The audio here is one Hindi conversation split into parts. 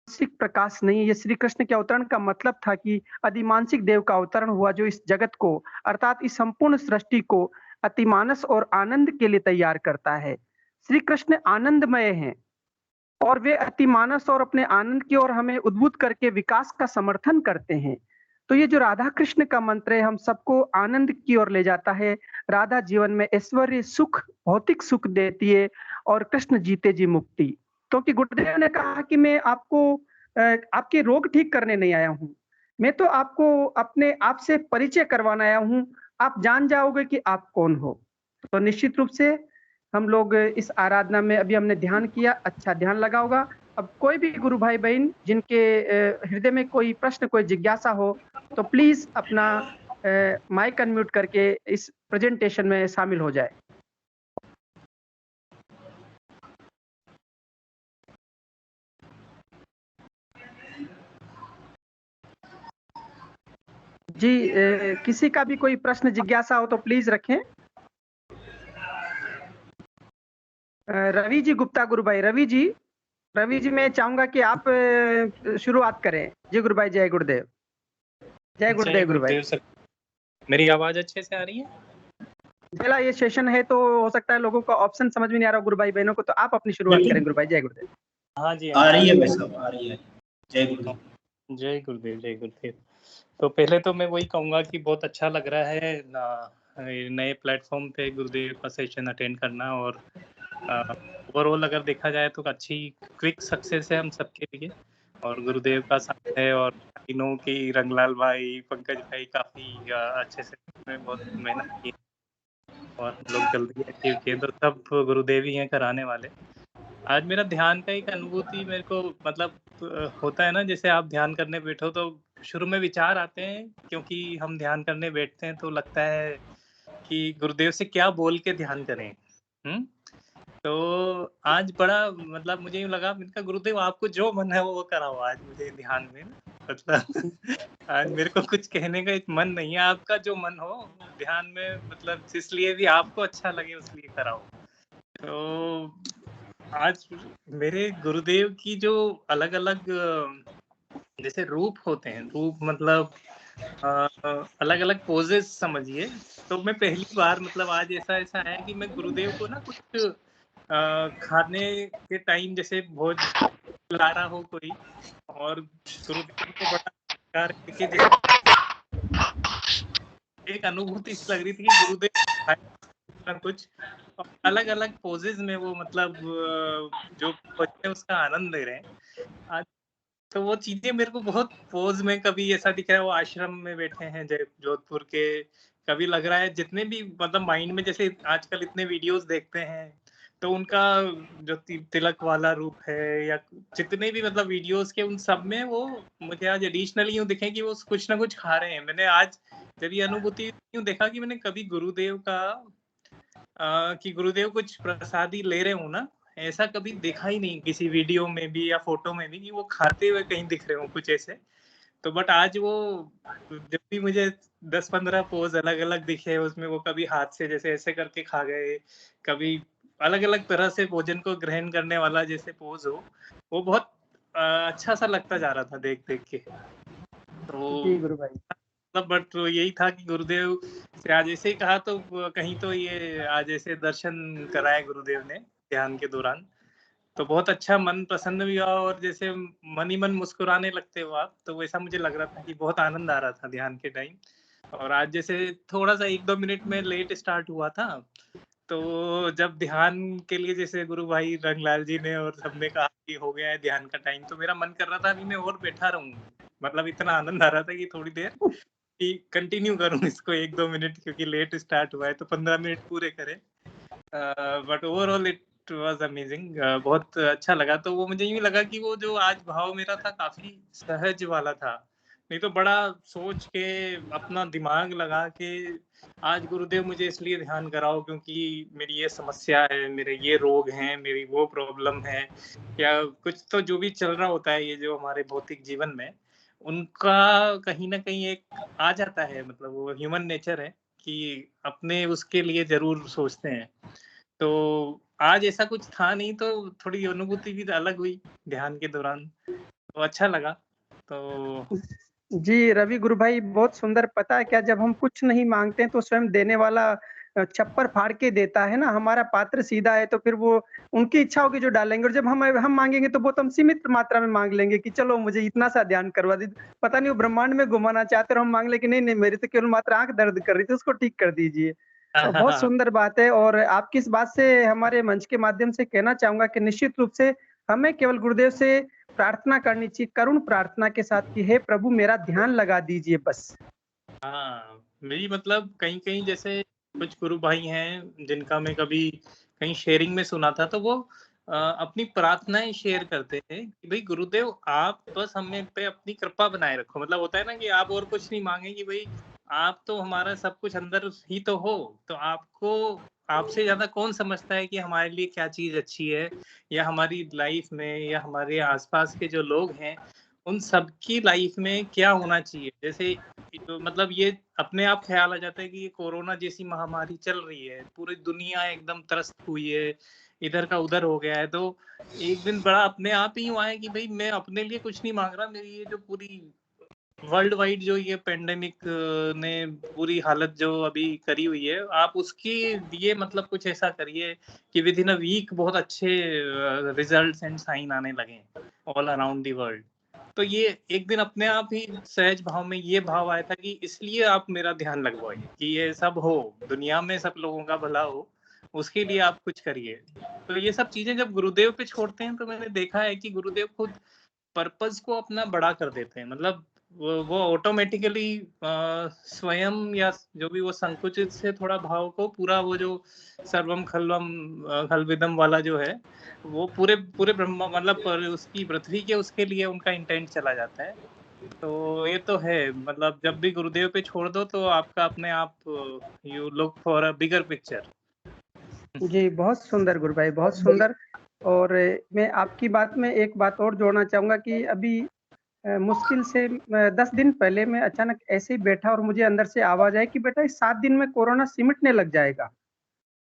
मानसिक प्रकाश नहीं है, ये श्री कृष्ण के अवतरण का मतलब था कि अधिमानसिक देव का अवतरण हुआ जो इस जगत को अर्थात इस संपूर्ण सृष्टि को अतिमानस और आनंद के लिए तैयार करता है। श्री कृष्ण आनंदमय हैं और वे अतिमानस और अपने आनंद की ओर हमें उद्बुद्ध करके विकास का समर्थन करते हैं। तो ये जो राधा कृष्ण का मंत्र है हम सबको आनंद की ओर ले जाता है। राधा जीवन में ऐश्वर्य, सुख, भौतिक सुख देती है और कृष्ण जीते जी मुक्ति। क्योंकि गुरुदेव ने कहा कि मैं आपको आपके रोग ठीक करने नहीं आया हूँ। मैं तो आपको अपने आप से परिचय करवाने आया हूँ। आप जान जाओगे कि आप कौन हो। तो निश्चित रूप से हम लोग इस आराधना में अभी हमने ध्यान किया, अच्छा ध्यान लगा होगा। अब कोई भी गुरु भाई बहन जिनके हृदय में कोई प्रश्न, कोई जिज्ञासा हो, तो प्लीज अपना माइक अनम्यूट करके इस प्रेजेंटेशन में शामिल हो जाए। जी, किसी का भी कोई प्रश्न जिज्ञासा हो तो प्लीज रखें। रवि जी गुप्ता गुरु भाई, रवि जी मैं चाहूंगा कि आप शुरुआत करें। जी गुरु भाई, जय गुरुदेव। जय गुरुदेव गुरु भाई। सर, मेरी आवाज अच्छे से आ रही है? पहला ये सेशन है तो हो सकता है लोगों को ऑप्शन समझ में नहीं आ रहा गुरु भाई बहनों को, तो आप अपनी शुरुआत करें गुरु भाई। जय गुरुदेव। हाँ जी, आ रही है भाई साहब, आ रही है। जय गुरुदेव। जय गुरुदेव, जय गुरुदेव। तो पहले तो मैं वही कहूंगा कि बहुत अच्छा लग रहा है नए प्लेटफॉर्म पे गुरुदेव का सेशन अटेंड करना, और ओवरऑल अगर देखा जाए तो अच्छी क्विक सक्सेस है हम सबके लिए, और गुरुदेव का साथ है। और तीनों की रंगलाल भाई, पंकज भाई काफी अच्छे से बहुत मेहनत की और हम लोग जल्दी अचीव किए, तो सब गुरुदेव ही हैं कराने वाले। आज मेरा ध्यान का एक अनुभूति मेरे को मतलब होता है ना, जैसे आप ध्यान करने बैठो तो शुरू में विचार आते हैं, क्योंकि हम ध्यान करने बैठते हैं तो लगता है कि गुरुदेव से क्या बोल के ध्यान करें। तो आज बड़ा मतलब मुझे यूँ लगा, मैंने कहा गुरुदेव आपको जो मन है वो कराओ आज मुझे ध्यान में ना, मतलब आज मेरे को कुछ कहने का एक मन नहीं है, आपका जो मन हो ध्यान में, मतलब जिस लिए भी आपको अच्छा लगे उसलिए कराओ। तो आज मेरे गुरुदेव की जो अलग-अलग जैसे रूप होते हैं, रूप मतलब अलग-अलग पोजेस समझिए। तो मैं पहली बार मतलब आज ऐसा है कि मैं गुरुदेव को ना कुछ खाने के टाइम जैसे भोज ला रहा हो कोई, और गुरुदेव को बड़ा प्यार करके जैसे एक अनुभूति सी लग रही थी कि गुरुदेव खाए कुछ, और अलग-अलग पोजेस में वो मतलब जो भोज है उसका आनंद ले रहे हैं। आज तो वो चीज़ें मेरे को बहुत पोज़ में कभी ऐसा दिख रहा है वो आश्रम में बैठे हैं जय जोधपुर के, कभी लग रहा है जितने भी मतलब माइंड में जैसे आजकल इतने वीडियोज़ देखते हैं, तो उनका जो तिलक वाला रूप है या जितने भी मतलब वीडियोज़ के उन सब में वो मुझे आज एडिशनली यूँ दिखे कि वो कुछ ना कुछ खा रहे हैं। मैंने आज जब ये अनुभूति यूँ देखा कि मैंने कभी गुरुदेव का कि गुरुदेव कुछ प्रसादी ले रहे हो ना, ऐसा कभी देखा ही नहीं किसी वीडियो में भी या फोटो में भी कि वो खाते हुए कहीं दिख रहे हो कुछ ऐसे। तो बट आज वो जब भी मुझे 10-15 पोज़ अलग-अलग दिखे उसमें, वो कभी हाथ से जैसे ऐसे करके खा गए, कभी अलग-अलग तरह से भोजन को ग्रहण करने वाला जैसे पोज़ हो, वो बहुत अच्छा-सा लगता जा रहा था देख-देख के। जी तो गुरु भाई। मतलब बट यही था कि गुरुदेव से आज ऐसे ही कहा तो कहीं तो ये आज ऐसे दर्शन कराए गुरुदेव ने ध्यान के दौरान, तो बहुत अच्छा मन प्रसन्न भी हुआ, और जैसे मन ही मन मुस्कुराने लगते हो आप, तो वैसा मुझे लग रहा था कि बहुत आनंद आ रहा था ध्यान के टाइम। और आज जैसे थोड़ा-सा 1-2 मिनट में लेट स्टार्ट हुआ था, तो जब ध्यान के लिए जैसे गुरु भाई रंगलाल जी ने और सबने कहा कि हो गया है ध्यान का टाइम, तो मेरा मन कर रहा था अभी मैं और बैठा रहूँ। मतलब इतना आनंद आ रहा था कि थोड़ी देर कि कंटिन्यू करूँ इसको 1-2 मिनट, क्योंकि लेट स्टार्ट हुआ है तो 15 मिनट पूरे करें। But overall it was amazing, बहुत अच्छा लगा। तो वो मुझे यूँ लगा कि वो जो आज भाव मेरा था काफ़ी सहज वाला था। नहीं तो बड़ा सोच के अपना दिमाग लगा के आज गुरुदेव मुझे इसलिए ध्यान कराओ क्योंकि मेरी ये समस्या है, मेरे ये रोग हैं, मेरी वो प्रॉब्लम है, या कुछ तो जो भी चल रहा होता है ये जो हमारे भौतिक जीवन में, उनका कहीं न कहीं एक आ जाता है, मतलब वो ह्यूमन नेचर है कि अपने उसके लिए ज़रूर सोचते हैं। तो आज ऐसा कुछ था नहीं, तो थोड़ी अनुभूति भी अलग हुई ध्यान के दौरान। तो अच्छा लगा। तो जी, रवि गुरु भाई बहुत सुंदर। पता है क्या, जब हम कुछ नहीं माँगते हैं तो स्वयं देने वाला छप्पर फाड़ के देता है ना, हमारा पात्र सीधा है तो फिर वो उनकी इच्छा होगी जो डालेंगे, और जब हम माँगेंगे तो बहुत हम सीमित मात्रा में माँग लेंगे कि चलो मुझे इतना सा ध्यान करवा दीजिए। पता नहीं वो ब्रह्मांड में घुमाना चाहते हैं और हम माँग लें कि नहीं, नहीं मेरी तो केवल मात्र आँख दर्द कर रही थी, उसको ठीक कर दीजिए। बहुत सुंदर बात है, और आपकी इस बात से हमारे मंच के माध्यम से कहना चाहूँगा कि निश्चित रूप से हमें केवल गुरुदेव से प्रार्थना करनी चाहिए, करुण प्रार्थना के साथ कि हे प्रभु मेरा ध्यान लगा दीजिए बस। हाँ, मेरी मतलब कहीं-कहीं जैसे कुछ गुरु भाई हैं जिनका मैं कभी कहीं शेयरिंग में सुना था, तो वो अपनी प्रार्थनाएँ शेयर करते थे कि भई गुरुदेव आप बस हमें पे अपनी कृपा बनाए रखो। मतलब होता है ना कि आप और कुछ नहीं माँगे कि भई आप तो हमारा सब कुछ अंदर ही तो हो, तो आपको आपसे ज़्यादा कौन समझता है कि हमारे लिए क्या चीज़ अच्छी है या हमारी लाइफ़ में या हमारे आस-पास के जो लोग हैं, उन सबकी लाइफ़ में क्या होना चाहिए। जैसे तो मतलब ये अपने आप ख़्याल आ जाता है कि ये कोरोना जैसी महामारी चल रही है, पूरी दुनिया एकदम त्रस्त हुई है, इधर का उधर हो गया है, तो एक दिन बड़ा अपने आप ही यूँ आया कि भई मैं अपने लिए कुछ नहीं माँग रहा, मेरी ये जो पूरी वर्ल्ड वाइड जो ये पैंडेमिक ने पूरी हालत जो अभी करी हुई है, आप उसके लिए मतलब कुछ ऐसा करिए कि विदिन अ वीक बहुत अच्छे रिज़ल्ट्स एंड साइन आने लगें, ऑल अराउंड द वर्ल्ड। तो ये एक दिन अपने आप ही सहज भाव में ये भाव आया था कि इसलिए आप मेरा ध्यान लगवाइए कि ये सब हो, दुनिया में सब लोगों का भला हो, उसके लिए आप कुछ करिए। तो ये सब चीज़ें जब गुरुदेव पे छोड़ते हैं तो मैंने देखा है कि गुरुदेव खुद पर्पज़ को अपना बड़ा कर देते हैं। मतलब वो ऑटोमैटिकली स्वयं या जो भी वो संकुचित से थोड़ा भाव को पूरा वो जो सर्वम खल्वम खल्विदम वाला जो है, वो पूरे पूरे ब्रह्मा मतलब पर उसकी पृथ्वी के उसके लिए उनका इंटेंट चला जाता है। तो ये तो है मतलब जब भी गुरुदेव पे छोड़ दो तो आपका अपने आप you look for a bigger picture. जी, बहुत सुंदर गुरु भाई, बहुत सुंदर। और मैं आपकी बात में एक बात और जोड़ना चाहूँगा कि अभी मुश्किल से 10 दिन पहले मैं अचानक ऐसे ही बैठा और मुझे अंदर से आवाज़ आई कि बेटा इस 7 दिन में कोरोना सिमटने लग जाएगा।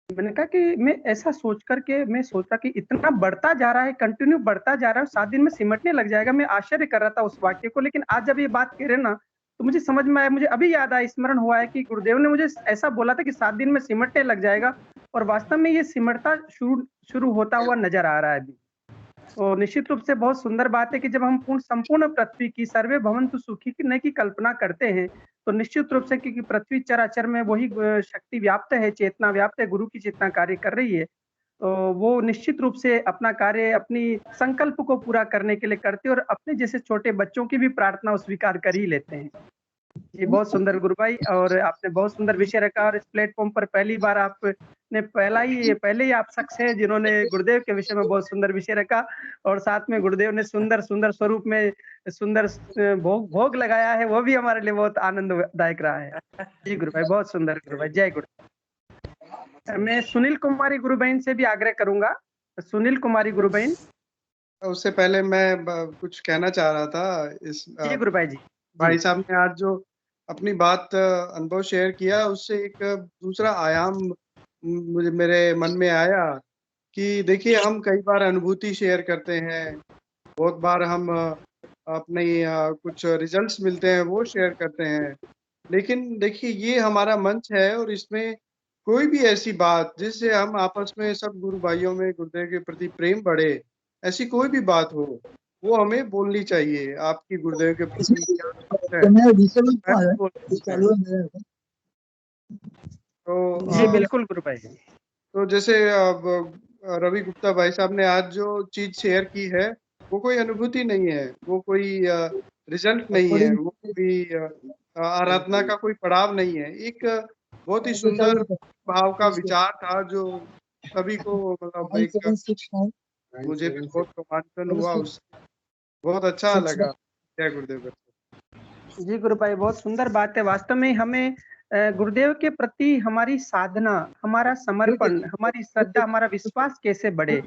मैंने कहा कि मैं ऐसा सोच कर के मैं सोचा कि इतना बढ़ता जा रहा है, कंटिन्यू बढ़ता जा रहा है और 7 दिन में सिमटने लग जाएगा। मैं आश्चर्य कर रहा था उस वाक्य को, लेकिन आज जब ये बात कह रहे हैं ना, तो मुझे समझ में आया, मुझे अभी याद आया, स्मरण हुआ है कि गुरुदेव ने मुझे ऐसा बोला था कि 7 दिन में सिमटने लग जाएगा, और वास्तव में ये सिमटता शुरू शुरू होता हुआ नज़र आ रहा है अभी। तो निश्चित रूप से बहुत सुंदर बात है कि जब हम संपूर्ण पृथ्वी की सर्वे भवन्तु सुखी की की कल्पना करते हैं, तो निश्चित रूप से क्योंकि पृथ्वी चराचर में वही शक्ति व्याप्त है, चेतना व्याप्त है, गुरु की चेतना कार्य कर रही है। तो वो निश्चित रूप से अपना कार्य अपनी संकल्प को पूरा करने के लिए करते हैं और अपने जैसे छोटे बच्चों की भी प्रार्थना वो स्वीकार कर ही लेते हैं। जी, बहुत सुंदर गुरु भाई, और आपने बहुत सुंदर विषय रखा, और इस प्लेटफ़ॉर्म पर पहली बार आपने पहले ही आप शख्स हैं जिन्होंने गुरुदेव के विषय में बहुत सुंदर विषय रखा, और साथ में गुरुदेव ने सुंदर स्वरूप में सुंदर भोग भोग लगाया है, वो भी हमारे लिए बहुत आनंददायक रहा है। जी गुरु भाई, बहुत सुंदर गुरु भाई, जय गुरु। मैं सुनील कुमारी गुरु बहन से भी आग्रह करूँगा। सुनील कुमारी गुरु बहन। उससे पहले मैं कुछ कहना चाह रहा था इस जी गुरु भाई जी। भाई जी। साहब ने आज जो अपनी बात अनुभव शेयर किया उससे एक दूसरा आयाम मुझे मेरे मन में आया कि देखिए हम कई बार अनुभूति शेयर करते हैं, बहुत बार हम अपनी कुछ रिजल्ट्स मिलते हैं वो शेयर करते हैं। लेकिन देखिए ये हमारा मंच है और इसमें कोई भी ऐसी बात जिससे हम आपस में सब गुरु भाइयों में गुरुदेव के प्रति प्रेम बढ़े, ऐसी कोई भी बात हो, वो हमें बोलनी चाहिए। आपकी गुरुदेव के प्रति क्या सोच है, मैं बोलना है। तो जी बिल्कुल गुरु भाई। तो जैसे अब रवि गुप्ता भाई साहब ने आज जो चीज़ शेयर की है, वो कोई अनुभूति नहीं है, वो कोई रिज़ल्ट नहीं है, वो कोई आराधना का कोई पड़ाव नहीं है। एक बहुत ही सुंदर भाव का विचार था जो सभी को मतलब एक मुझे भी बहुत रोमांचन हुआ उससे, बहुत अच्छा लगा। जय गुरुदेव। जी गुरु भाई, बहुत सुंदर बात है। वास्तव में हमें गुरुदेव के प्रति हमारी साधना, हमारा समर्पण, हमारी श्रद्धा, हमारा विश्वास कैसे बढ़े,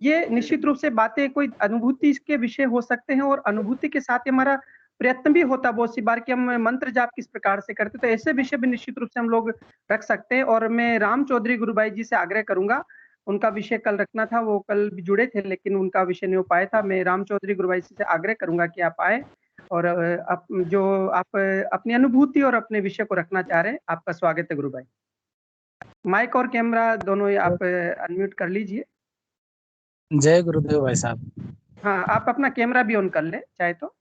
ये निश्चित रूप से बातें कोई अनुभूति के विषय हो सकते हैं, और अनुभूति के साथ ही हमारा प्रयत्न भी होता है बहुत सी बार कि हम मंत्र जाप किस प्रकार से करते हैं, तो ऐसे विषय भी निश्चित रूप से हम लोग रख सकते हैं। और मैं राम चौधरी गुरु भाई जी से आग्रह करूँगा, उनका विषय कल रखना था, वो कल भी जुड़े थे लेकिन उनका विषय नहीं हो पाया था। मैं राम चौधरी गुरु भाई से आग्रह करूँगा कि आप आएँ और आप अपनी अनुभूति और अपने विषय को रखना चाह रहे हैं, आपका स्वागत है गुरु भाई। माइक और कैमरा दोनों ही आप अनम्यूट कर लीजिए। जय गुरुदेव भाई साहब। हाँ, आप अपना कैमरा भी ऑन कर लें चाहे तो।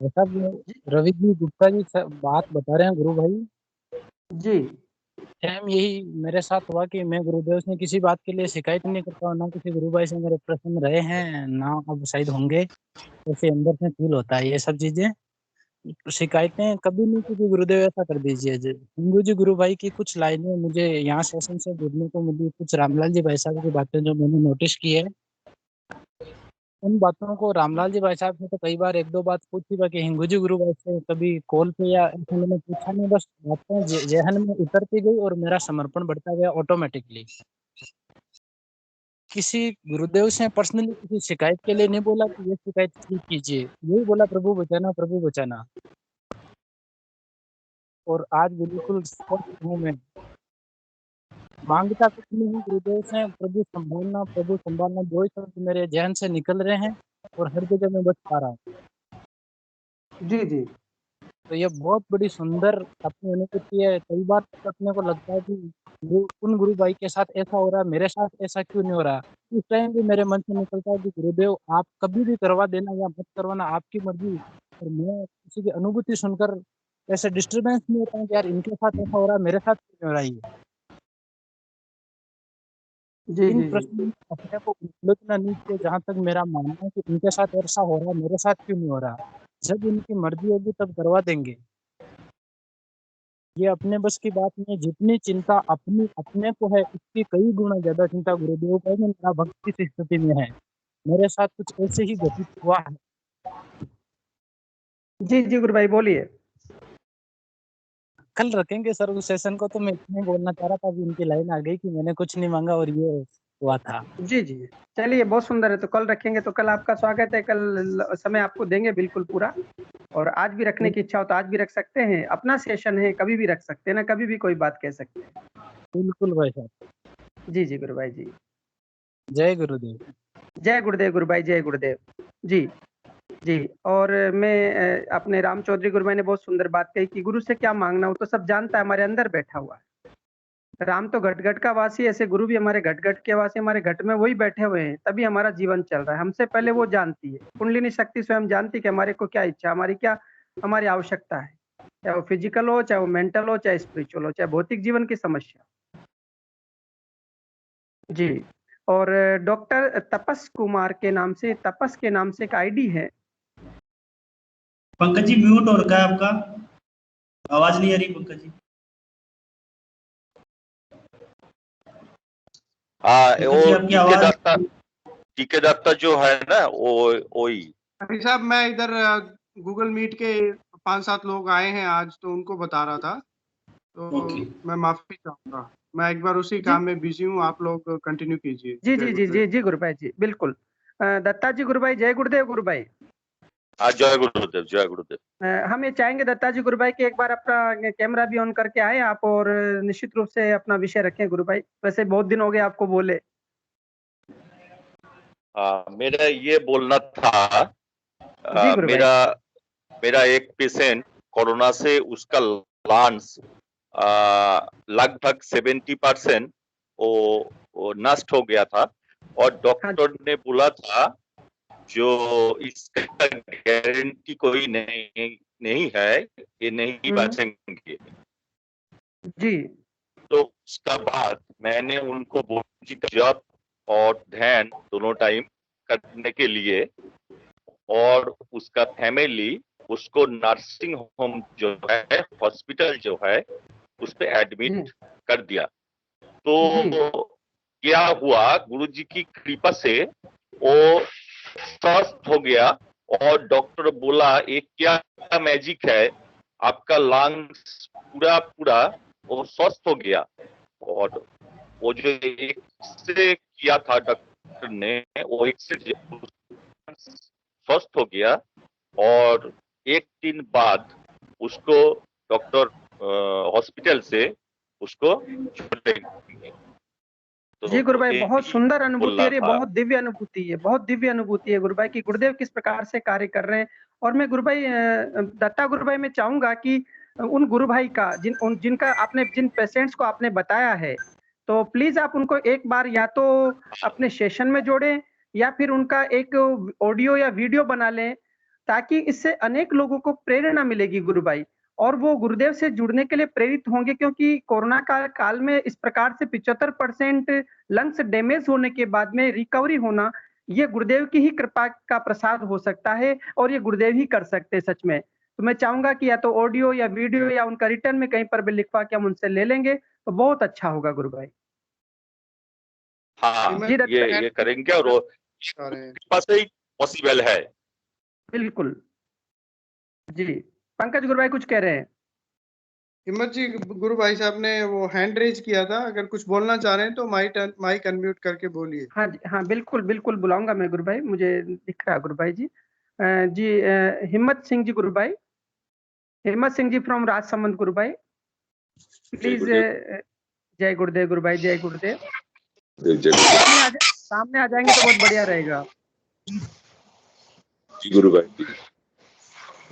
साहब रवि जी गुप्ता जी बात बता रहे हैं गुरु भाई जी सेम यही मेरे साथ हुआ कि मैं गुरुदेव से किसी बात के लिए शिकायत नहीं करता हूँ, ना किसी गुरु भाई से मेरे प्रश्न रहे हैं ना अब शायद होंगे। ऐसे अंदर से फील होता है ये सब चीजें, शिकायतें कभी नहीं की गुरुदेव ऐसा कर दीजिए। हिंदू जी गुरु भाई की कुछ लाइनें मुझे यहाँ सेशन से जुड़ने को मिली, कुछ रामलाल जी भाई साहब की बातें जो मैंने नोटिस की है, उन बातों को रामलाल जी भाई साहब से तो कई बार एक दो बात पूछी, बाकी हिंगू जी गुरु भाई से कभी कॉल पे या ऐसे मैंने पूछा नहीं, बस बातें जहन में उतरती गई और मेरा समर्पण बढ़ता गया ऑटोमेटिकली। किसी गुरुदेव से पर्सनली किसी शिकायत के लिए नहीं बोला कि ये शिकायत ठीक कीजिए, यही बोला प्रभु बचाना प्रभु बचाना। और आज बिल्कुल स्पष्ट हूँ मैं, मांगता कुछ नहीं हूँ गुरुदेव से, प्रभु संभालना दो ही शब्द मेरे जहन से निकल रहे हैं और हर जगह मैं बच पा रहा हूँ। जी जी तो ये बहुत बड़ी सुंदर अपनी अनुभूति है। कई बार तो अपने को लगता है कि उन गुरु भाई के साथ ऐसा हो रहा है, मेरे साथ ऐसा क्यों नहीं हो रहा। उस टाइम भी मेरे मन से निकलता है कि गुरुदेव आप कभी भी करवा देना या मत करवाना, आपकी मर्जी। और मैं किसी की अनुभूति सुनकर ऐसे डिस्टर्बेंस नहीं होता है कि यार इनके साथ ऐसा हो रहा है, मेरे साथ क्यों नहीं हो रहा है। जी इन जी प्रश्नों में अपने को उलझना नहीं चाहिए, जहाँ तक मेरा मानना है कि इनके साथ ऐसा हो रहा है, मेरे साथ क्यों नहीं हो रहा। जब इनकी मर्जी होगी तब करवा देंगे। ये अपने बस की बात नहीं है। जितनी चिंता अपने को है उसकी कई गुना ज्यादा चिंता गुरुदेव को है कि मेरा भक्त किस स्थिति में है। मेरे साथ कुछ ऐसे ही घटित हुआ है। जी जी गुरु भाई बोलिए। कल रखेंगे सर उस सेशन को, तो मैं इतने बोलना चाह रहा था, अभी उनकी लाइन आ गई कि मैंने कुछ नहीं मांगा और ये हुआ था। जी जी चलिए, बहुत सुंदर है। तो कल रखेंगे, तो कल आपका स्वागत है। कल समय आपको देंगे बिल्कुल पूरा। और आज भी रखने की इच्छा हो तो आज भी रख सकते हैं, अपना सेशन है, कभी भी रख सकते हैं ना, कभी भी कोई बात कह सकते हैं। बिल्कुल भाई साहब। जी जी गुरु भाई जी। जय गुरुदेव। जय गुरुदेव गुरु भाई, जय गुरुदेव जी। जी, और मैं अपने राम चौधरी गुरु भाई ने बहुत सुंदर बात कही कि गुरु से क्या मांगना, वो तो सब जानता है, हमारे अंदर बैठा हुआ है। राम तो घट-घट का वासी, ऐसे गुरु भी हमारे घट-घट के वासी, हमारे घट में वही बैठे हुए हैं, तभी हमारा जीवन चल रहा है। हमसे पहले वो जानती है, कुंडलिनी शक्ति स्वयं जानती है कि हमारे को क्या इच्छा, हमारी आवश्यकता है। चाहे वो फिजिकल हो, चाहे वो मेंटल हो, चाहे स्पिरिचुअल हो, चाहे भौतिक जीवन की समस्या। जी, और डॉक्टर तपस कुमार के नाम से, तपस के नाम से एक आईडी है। पंकज जी म्यूट हो रखा है आपका, आवाज नहीं आ रही पंकज जी। हाँ, पंकज जी आपकी आवाज। टीके दत्ता जो है ना, वो वही। अभी साहब मैं इधर गूगल मीट के 5-7 लोग आए हैं आज, तो उनको बता रहा था, तो मैं माफी चाहूंगा। मैं एक बार उसी काम में बिजी हूँ, आप लोग कंटिन्यू कीजिए। जी जी जी जी जी गुरु भाई जी, बिल्कुल। दत्ता जी गुरु भाई, जय गुरुदेव गुरु भाई। जय गुरुदेव, जय गुरुदेव। हम ये चाहेंगे दत्ता जी गुरु भाई कि एक बार अपना कैमरा भी ऑन करके आए आप, और निश्चित रूप से अपना विषय रखें गुरु भाई। वैसे बहुत दिन हो गए आपको बोले। मेरा ये बोलना था, जी गुरु भाई। मेरा एक पेशेंट कोरोना से, उसका लंग्स लगभग 70% वो नष्ट हो गया था, और डॉक्टर ने बोला था जो इसका गारंटी कोई नहीं है, ये नहीं बचेंगे। जी। तो उसका बाद मैंने उनको बोला कि जप और ध्यान दोनों टाइम करने के लिए, और उसका फैमिली उसको नर्सिंग होम जो है, हॉस्पिटल जो है, उस पे एडमिट कर दिया। तो क्या हुआ, गुरुजी की कृपा से वो स्वस्थ हो गया, और डॉक्टर बोला एक क्या मैजिक है, आपका लंग्स पूरा वो स्वस्थ हो गया। और वो जो एक्सरे किया था डॉक्टर ने, वो एक्सरे स्वस्थ हो गया, और एक दिन बाद उसको डॉक्टर हॉस्पिटल से उसको छोड़ेंगे। तो जी गुरु भाई, ये बहुत सुंदर अनुभूति है, बोलना ये था। बहुत दिव्य अनुभूति है, बहुत दिव्य अनुभूति है गुरु भाई कि गुरुदेव किस प्रकार से कार्य कर रहे हैं। और मैं गुरु भाई दत्ता गुरु भाई मैं चाहूंगा कि उन गुरु भाई का जिनका आपने जिन पेशेंट्स को आपने बताया है, तो प्लीज आप उनको एक बार या तो अपने सेशन में जोड़ें या फिर उनका एक ऑडियो या वीडियो बना लें, ताकि इससे अनेक लोगों को प्रेरणा मिलेगी गुरु भाई, और वो गुरुदेव से जुड़ने के लिए प्रेरित होंगे, क्योंकि कोरोना काल में इस प्रकार से 75% लंग्स डैमेज होने के बाद में रिकवरी होना, ये गुरुदेव की ही कृपा का प्रसाद हो सकता है और ये गुरुदेव ही कर सकते हैं सच में। तो मैं चाहूंगा कि या तो ऑडियो या वीडियो या उनका रिटर्न में कहीं पर भी लिखवा के हम उनसे ले लेंगे तो बहुत अच्छा होगा गुरु भाई। हाँ, जी ये करेंगे और वो कृपा से ही पॉसिबल है। बिल्कुल जी। पंकज गुरु भाई कुछ कह रहे हैं? हिम्मत जी, गुरु भाई साहब ने वो हैंड रेज किया था, अगर कुछ बोलना चाह रहे हैं तो माइक अनम्यूट करके बोलिए। हाँ जी, हाँ बिल्कुल बिल्कुल बुलाऊंगा मैं गुरु भाई, मुझे दिख रहा है गुरु भाई जी। जी हिम्मत सिंह जी गुरु भाई, हिम्मत सिंह जी फ्रॉम राजसमंद गुरु भाई, प्लीज। जय गुरुदेव गुरु भाई, जय गुरुदेव। सामने आ जाएंगे तो बहुत बढ़िया रहेगा। जी गुरु भाई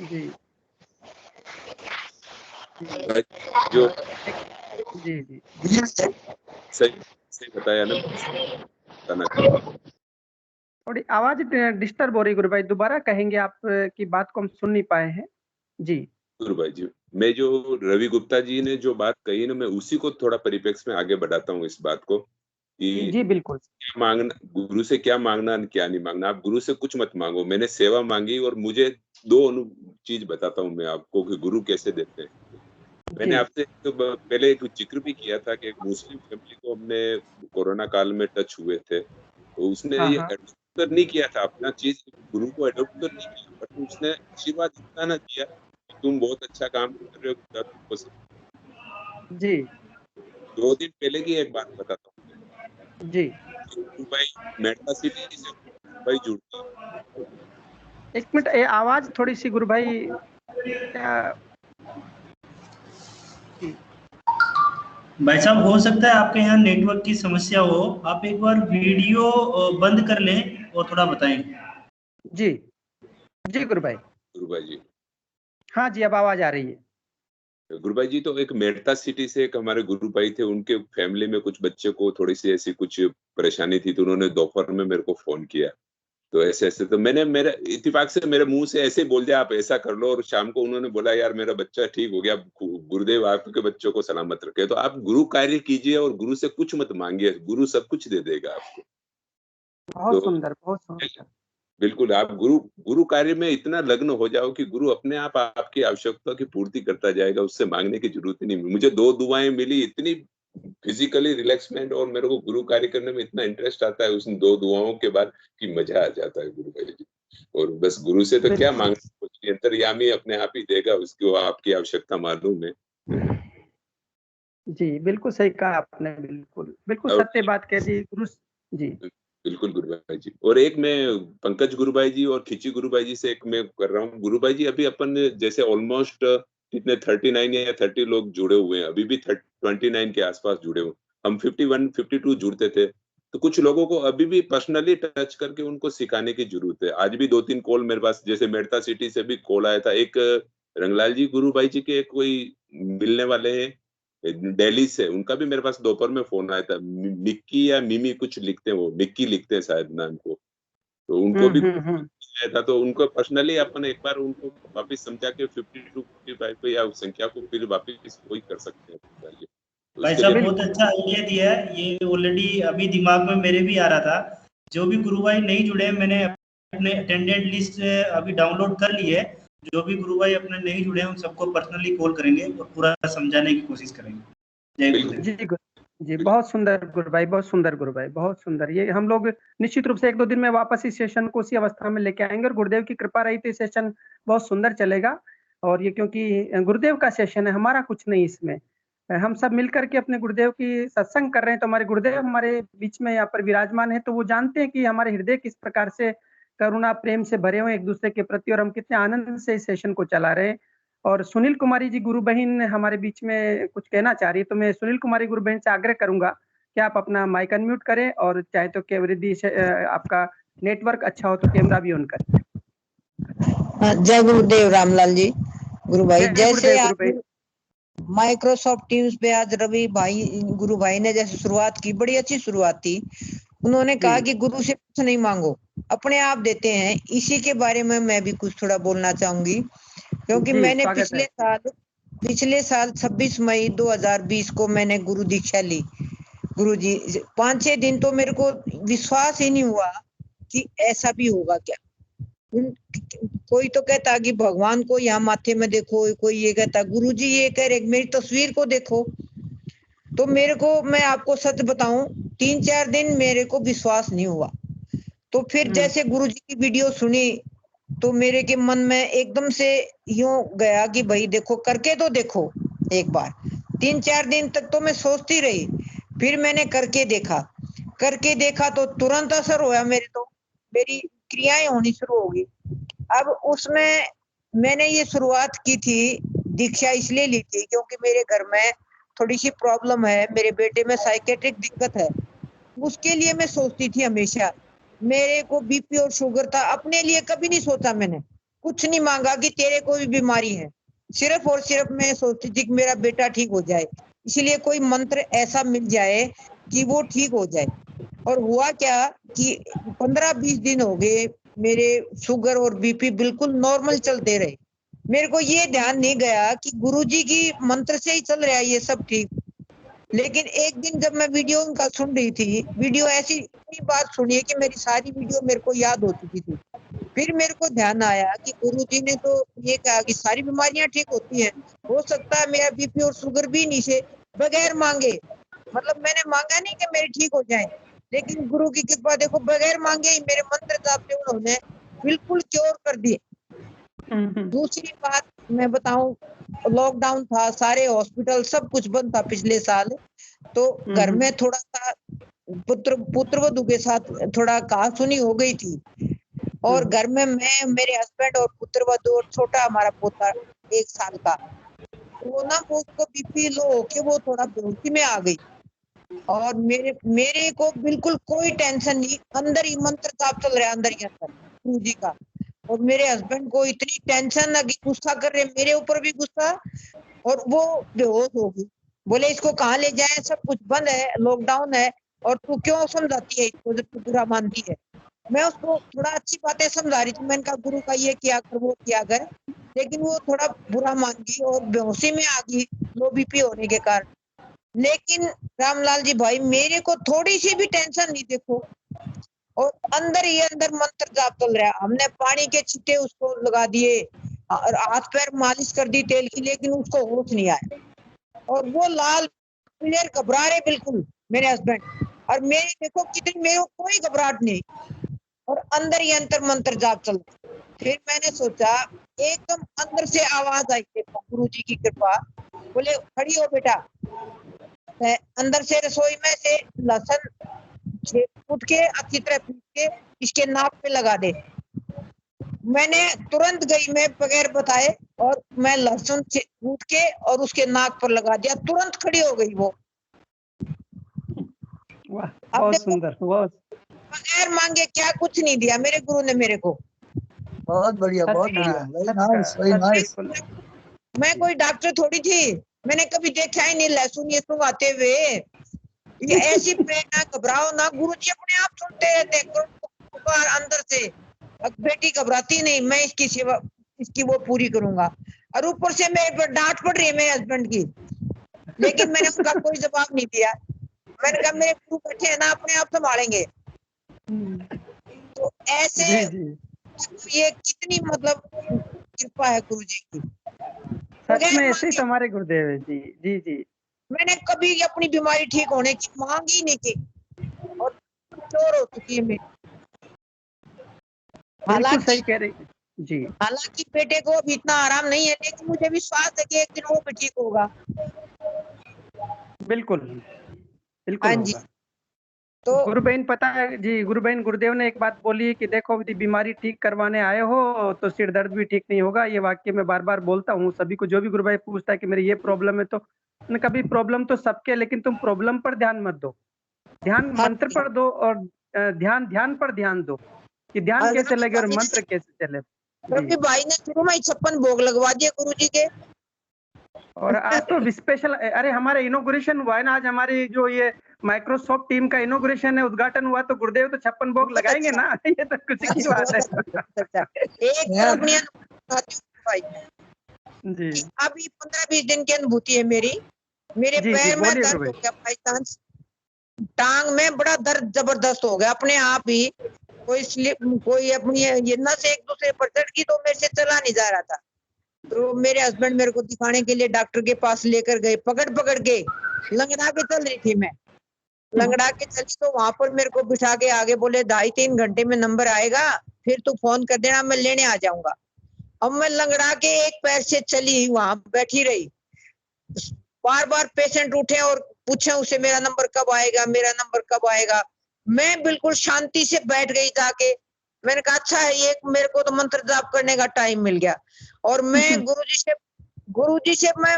जी जो जी जी सही बताया ना, थोड़ी आवाज डिस्टर्ब हो रही गुरु भाई, दोबारा कहेंगे आप की बात को हम सुन नहीं पाए हैं। जी गुरु भाई जी, मैं जो रवि गुप्ता जी ने जो बात कही ना, मैं उसी को थोड़ा परिप्रेक्ष्य में आगे बढ़ाता हूँ इस बात को कि जी बिल्कुल। क्या मांगना, गुरु से क्या मांगना क्या नहीं मांगना। आप गुरु से कुछ मत मांगो, मैंने सेवा मांगी और मुझे दो चीज बताता हूँ मैं आपको कि गुरु कैसे देते हैं। मैंने आपसे तो पहले एक जिक्र भी किया था कि एक मुस्लिम फैमिली को हमने कोरोना काल में टच हुए थे, तो उसने ये एडॉप्ट तो नहीं किया था अपना चीज, गुरु को एडॉप्ट तो नहीं किया, बट उसने आशीर्वाद इतना ना दिया कि तुम बहुत अच्छा काम कर रहे हो, तुमको सब। जी 2 दिन पहले की एक बात बताता हूँ जी। गुरु भाई मेडता सिटी से भाई जुड़ते, एक मिनट, ये आवाज थोड़ी सी गुरु भाई क्या? भाई साहब, हो सकता है आपके यहाँ नेटवर्क की समस्या हो, आप एक बार वीडियो बंद कर लें और थोड़ा बताएं। जी जी गुरु भाई जी हाँ जी, अब आवाज आ रही है। गुरु भाई जी, तो एक मेडता सिटी से एक हमारे गुरु भाई थे, उनके फैमिली में कुछ बच्चे को थोड़ी सी ऐसी कुछ परेशानी थी, तो उन्होंने दोपहर में मेरे को फोन किया, तो ऐसे तो मैंने मेरे इत्तेफाक से मेरे मुंह से ऐसे बोल दिया आप ऐसा कर लो, और शाम को उन्होंने बोला यार मेरा बच्चा ठीक हो गया, गुरुदेव आपके बच्चों को सलामत रखे। तो आप गुरु कार्य कीजिए और गुरु से कुछ मत मांगिए, गुरु सब कुछ दे देगा आपको। बहुत तो सुंदर, बहुत सुंदर। बिल्कुल आप गुरु कार्य में इतना लग्न हो जाओ कि गुरु अपने आप आपकी आवश्यकता की पूर्ति करता जाएगा, उससे मांगने की जरूरत ही नहीं। मुझे 2 दुआएं मिली, इतनी फिजिकली रिलैक्समेंट और मेरे को गुरु कार्य करने में इतना इंटरेस्ट आता है उस 2 दुआओं के बाद कि मजा आ जाता है गुरु भाई जी। और बस गुरु से तो क्या मांगना, कुछ अंतर्यामी अपने आप ही देगा, उसको आपकी आवश्यकता मालूम है। जी बिल्कुल सही कहा आपने, बिल्कुल बिल्कुल सत्य बात कह दी गुरु जी। बिल्कुल गुरु भाई जी। और एक मैं पंकज गुरु भाई जी और खिची गुरु भाई जी से एक मैं कर रहा हूँ। गुरु भाई जी अभी अपन जैसे ऑलमोस्ट कितने 39 या 30 लोग जुड़े हुए हैं, अभी भी 29 के आसपास जुड़े हुए। हम 51 52 जुड़ते थे, तो कुछ लोगों को अभी भी पर्सनली टच करके उनको सिखाने की जरूरत है। आज भी 2-3 कॉल मेरे पास, जैसे मेडता सिटी से भी कॉल आया था, एक रंगलाल जी गुरु भाई जी के कोई मिलने वाले हैं दिल्ली से, उनका भी मेरे पास दोपहर में फोन आया था। निक्की या मिमी कुछ लिखते हैं, वो निक्की लिखते हैं शायद नाम को, तो उनको भी आया था। तो उनको पर्सनली अपन एक बार उनको वापस समझा के 52 55 पे या उस संख्या को फिर वापस वही कर सकते हैं। भाई साहब बहुत अच्छा आइडिया दिया है, ये ऑलरेडी अभी दिमाग में मेरे भी आ रहा था। जो भी गुरु भाई नहीं जुड़े, मैंने अपने अटेंडेंट लिस्ट अभी डाउनलोड कर ली है। जो भी गुरु भाई अपने नहीं जुड़े हैं उन सबको पर्सनली कॉल करेंगे और पूरा समझाने की कोशिश करेंगे। जय गुरुदेव। जी बहुत सुंदर गुरु भाई, बहुत सुंदर गुरु भाई, बहुत सुंदर। ये हम लोग निश्चित रूप से 1-2 दिन में वापस इस सेशन को उसी अवस्था में लेके आएंगे और गुरुदेव की कृपा रही तो ये सेशन बहुत सुंदर चलेगा। और ये क्योंकि गुरुदेव का सेशन है, हमारा कुछ नहीं इसमें, हम सब मिलकर के अपने गुरुदेव की सत्संग कर रहे हैं, तो हमारे गुरुदेव हमारे बीच में यहाँ पर विराजमान है, तो वो जानते हैं कि हमारे हृदय किस प्रकार से करुणा प्रेम से भरे हुए एक दूसरे के प्रति, और हम कितने आनंद से इस सेशन को चला रहे हैं। और सुनील कुमारी जी गुरु बहन हमारे बीच में कुछ कहना चाह रही है, तो मैं सुनील कुमारी गुरु बहन से आग्रह करूंगा कि आप अपना माइक अनम्यूट करें और चाहे तो वृद्धि से आपका नेटवर्क अच्छा हो तो कैमरा भी ऑन करें। जय गुरुदेव रामलाल जी। गुरु भाई, जय जैसे गुरुदेव गुरु आज बहन। माइक्रोसॉफ्ट टीम्स पे आज रवि भाई गुरु भाई ने जैसे शुरुआत की, बड़ी अच्छी शुरुआत थी। उन्होंने कहा कि गुरु से कुछ नहीं मांगो, अपने आप देते हैं। इसी के बारे में मैं भी कुछ थोड़ा बोलना चाहूंगी, क्योंकि मैंने पिछले साल 26 मई 2020 को मैंने गुरु दीक्षा ली। गुरु जी 5-6 दिन तो मेरे को विश्वास ही नहीं हुआ कि ऐसा भी होगा क्या। कोई तो कहता कि भगवान को यहाँ माथे में देखो, कोई ये कहता गुरु जी ये कह रहे मेरी तस्वीर को देखो। तो मेरे को, मैं आपको सच बताऊं, 3-4 दिन मेरे को विश्वास नहीं हुआ। तो फिर जैसे गुरु जी की वीडियो सुनी तो मेरे के मन में एकदम से यूं गया कि भाई देखो, करके तो देखो एक बार। 3-4 दिन तक तो मैं सोचती रही, फिर मैंने करके देखा तो तुरंत असर हुआ मेरे, तो मेरी क्रियाएं होनी शुरू हो गई। अब उसमें मैंने ये शुरुआत की थी, दीक्षा इसलिए ली थी क्योंकि मेरे घर में थोड़ी सी प्रॉब्लम है, मेरे बेटे में साइकेट्रिक दिक्कत है। उसके लिए मैं सोचती थी हमेशा। मेरे को बीपी और शुगर था, अपने लिए कभी नहीं सोचा, मैंने कुछ नहीं मांगा कि तेरे को भी बीमारी है। सिर्फ और सिर्फ मैं सोचती थी कि मेरा बेटा ठीक हो जाए, इसलिए कोई मंत्र ऐसा मिल जाए कि वो ठीक हो जाए। और हुआ क्या कि 15-20 दिन हो गए, मेरे शुगर और बीपी बिल्कुल नॉर्मल चलते रहे। मेरे को ये ध्यान नहीं गया कि गुरुजी की मंत्र से ही चल रहा है ये सब ठीक। लेकिन एक दिन जब मैं वीडियो उनका सुन रही थी, वीडियो ऐसी बात सुनी है कि मेरी सारी वीडियो मेरे को याद हो चुकी थी। फिर मेरे को ध्यान आया कि गुरुजी ने तो ये कहा कि सारी बीमारियां ठीक होती हैं, हो सकता है मेरा बीपी और शुगर भी नीचे बगैर मांगे, मतलब मैंने मांगा नहीं कि मेरे ठीक हो जाए, लेकिन गुरु की कृपा देखो, बगैर मांगे ही मेरे मंत्र जाप से उन्होंने बिल्कुल क्योर कर दिए। दूसरी बात मैं बताऊं, लॉकडाउन था, सारे हॉस्पिटल सब कुछ बंद था पिछले साल। तो घर में थोड़ा सा पुत्रवधू के साथ थोड़ा कहासुनी हो गई थी। और घर में मैं, मेरे हस्बैंड और पुत्रवधू और छोटा हमारा पोता 1 साल का, वो ना वो उसको बीपी लो होके वो थोड़ा बेहोशी में आ गई। और मेरे को बिल्कुल कोई टेंशन नहीं, अंदर ही मंत्र जाप चल रहा है, अंदर ही अंदर गुरु जी का। और मेरे हस्बैंड को इतनी टेंशन लगी, गुस्सा कर रहे, मेरे ऊपर भी गुस्सा, और वो बेहोश हो गई। बोले इसको कहाँ ले जाए, सब कुछ बंद है, लॉकडाउन है, और तू क्यों समझाती है इसको जब तू बुरा मानती है। मैं उसको थोड़ा अच्छी बातें समझा रही थी, मैंने कहा गुरु का ये किया कर, वो किया कर, लेकिन वो थोड़ा बुरा मान गई और बेहोशी में आ गई लो बीपी होने के कारण। लेकिन रामलाल जी भाई, मेरे को थोड़ी सी भी टेंशन नहीं देखो, और अंदर ही अंदर मंत्र जाप चल रहा है। हमने पानी के छींटे उसको लगा दिए और हाथ पैर मालिश कर दी तेल की, लेकिन उसको होश नहीं आया। और वो लाल क्लियर घबरा रहे बिल्कुल मेरे हस्बैंड, और मेरे देखो कितनी, मेरे को कोई घबराहट नहीं, और अंदर ही अंतर मंत्र जाप चल रहा। फिर मैंने सोचा, एकदम अंदर से आवाज आई, देखो गुरु जी की कृपा, बोले खड़ी हो बेटा। अंदर से रसोई में से लहसुन कूट के अच्छी तरह पीस के इसके नाक पे लगा दे। मैंने तुरंत गई, मैं बगैर बताए, और मैं लहसुन कूट के और उसके नाक पर लगा दिया, तुरंत खड़ी हो गई वो। वाह, बहुत सुंदर, बहुत बगैर मांगे, क्या कुछ नहीं दिया मेरे गुरु ने मेरे को। बहुत बढ़िया, बहुत बढ़िया, वेरी नाइस, वेरी नाइस। मैं कोई डॉक्टर थोड़ी थी, मैंने कभी देखा ही नहीं लहसुन ये सुंघाते हुए। ये ऐसी प्रेरणा, घबराओ ना, गुरु जी अपने आप सुनते रहते हैं अंदर से। बेटी घबराती नहीं, मैं इसकी सेवा, इसकी वो पूरी करूंगा। और ऊपर से मेरे पर डांट पड़ रही है मेरे हस्बैंड की, लेकिन मैंने उनका कोई जवाब नहीं दिया। मैंने कहा मेरे गुरु बैठे हैं ना, अपने आप संभालेंगे। तो ऐसे ये कितनी मतलब कृपा है गुरु जी की। सच में ऐसे ही हमारे गुरुदेव है जी, जी जी। मैंने कभी अपनी बीमारी ठीक होने की मांग ही नहीं की, और चोर हो चुकी है मेरी। बिल्कुल सही कह रही जी। हालांकि बेटे को अभी इतना आराम नहीं है, लेकिन मुझे विश्वास है कि एक दिन वो भी ठीक होगा। बिल्कुल बिल्कुल हाँ जी। होगा। तो गुरु बहन पता है जी, गुरु बहन गुरुदेव ने एक बात बोली कि देखो यदि बीमारी ठीक करवाने आए हो तो सिर दर्द भी ठीक नहीं होगा। ये वाक्य मैं बार बार बोलता हूँ सभी को, जो भी गुरु भाई पूछता है कि मेरी ये प्रॉब्लम है, तो मैंने कभी प्रॉब्लम तो सबके, लेकिन तुम प्रॉब्लम पर ध्यान मत दो, ध्यान हाँ मंत्र जी, पर दो, और ध्यान ध्यान पर ध्यान दो कि ध्यान और कैसे रवि लगे और भाई मंत्र कैसे चले। जी, रवि भाई ने शुरू में ही 56 भोग लगवा दिए गुरु जी के। और आज तो स्पेशल, अरे हमारे इनॉग्रेशन हुआ है ना, आज हमारी जो ये माइक्रोसॉफ्ट टीम का इनॉग्रेशन है, उद्घाटन हुआ, तो गुरुदेव तो 56 भोग बहुत लगाएंगे अच्छा, ना। ये तो खुशी की अच्छा, बात बहुत है। अच्छा, बहुत अच्छा। एक मैं और अपनी अनुभूति बताती हूँ भाई। जी अभी 15-20 दिन की अनुभूति है मेरी। मेरे जी जी, पैर में बोलिए गुरु दर्द भाई। हो गया बाई चांस, टांग में बड़ा दर्द जबरदस्त हो गया अपने आप ही। कोई स्लिप, कोई अपनी ये नस एक दूसरे पर चढ़ गई तो मेरे से चला नहीं जा रहा था। तो मेरे हस्बैंड मेरे को दिखाने के लिए डॉक्टर के पास लेकर गए, पकड़ पकड़ के लंगड़ा के चल रही थी मैं, लंगड़ा के चली। तो वहां पर मेरे को बिठा के आगे बोले 2.5-3 घंटे में नंबर आएगा, फिर तू फोन कर देना, मैं लेने आ जाऊंगा। अब मैं लंगड़ा के एक पैर से चली, वहां बैठी रही। बार बार पेशेंट उठे और पूछे उसे मेरा नंबर कब आएगा, मेरा नंबर कब आएगा। मैं बिल्कुल शांति से बैठ गई जाके। मैंने कहा अच्छा है, ये मेरे को तो मंत्र जाप करने का टाइम मिल गया। और मैं गुरुजी से मैं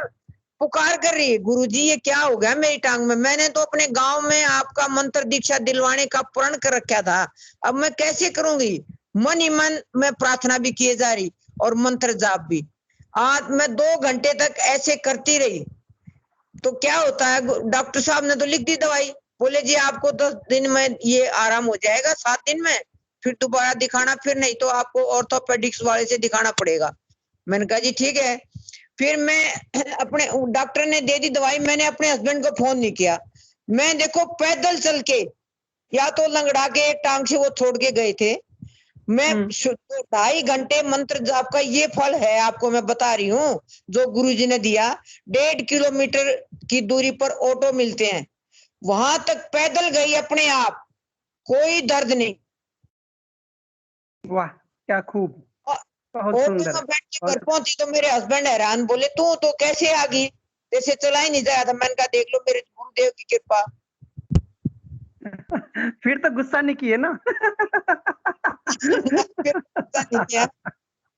पुकार कर रही है, गुरुजी ये क्या हो गया मेरी टांग में। मैंने तो अपने गांव में आपका मंत्र दीक्षा दिलवाने का प्रण कर रखा था, अब मैं कैसे करूंगी। मन ही मन में प्रार्थना भी किए जा रही और मंत्र जाप भी। आज मैं 2 घंटे तक ऐसे करती रही। तो क्या होता है, डॉक्टर साहब ने तो लिख दी दवाई, बोले जी आपको 10 दिन में ये आराम हो जाएगा, 7 दिन में फिर दोबारा दिखाना, फिर नहीं तो आपको ऑर्थोपेडिक्स वाले से दिखाना पड़ेगा। मैंने कहा जी ठीक है। फिर मैं अपने डॉक्टर ने दे दी दवाई, मैंने अपने हस्बैंड को फोन नहीं किया। मैं देखो पैदल चल के, या तो लंगड़ा के एक टांग से वो छोड़ के गए थे। मैं 2.5 घंटे मंत्र जाप का ये फल है, आपको मैं बता रही हूँ जो गुरुजी ने दिया। 1.5 किलोमीटर की दूरी पर ऑटो मिलते हैं, वहां तक पैदल गई अपने आप, कोई दर्द नहीं। वाह क्या खूब, बहुत ऑटो सुंदर में है। बैठ के घर और पहुंची तो मेरे हस्बैंड हैरान, बोले तू तो कैसे आ गई, जैसे चला ही नहीं जाया था। मैंने कहा देख लो मेरे गुरुदेव की कृपा। फिर तो गुस्सा नहीं किए ना। फिर गुस्सा नहीं किया,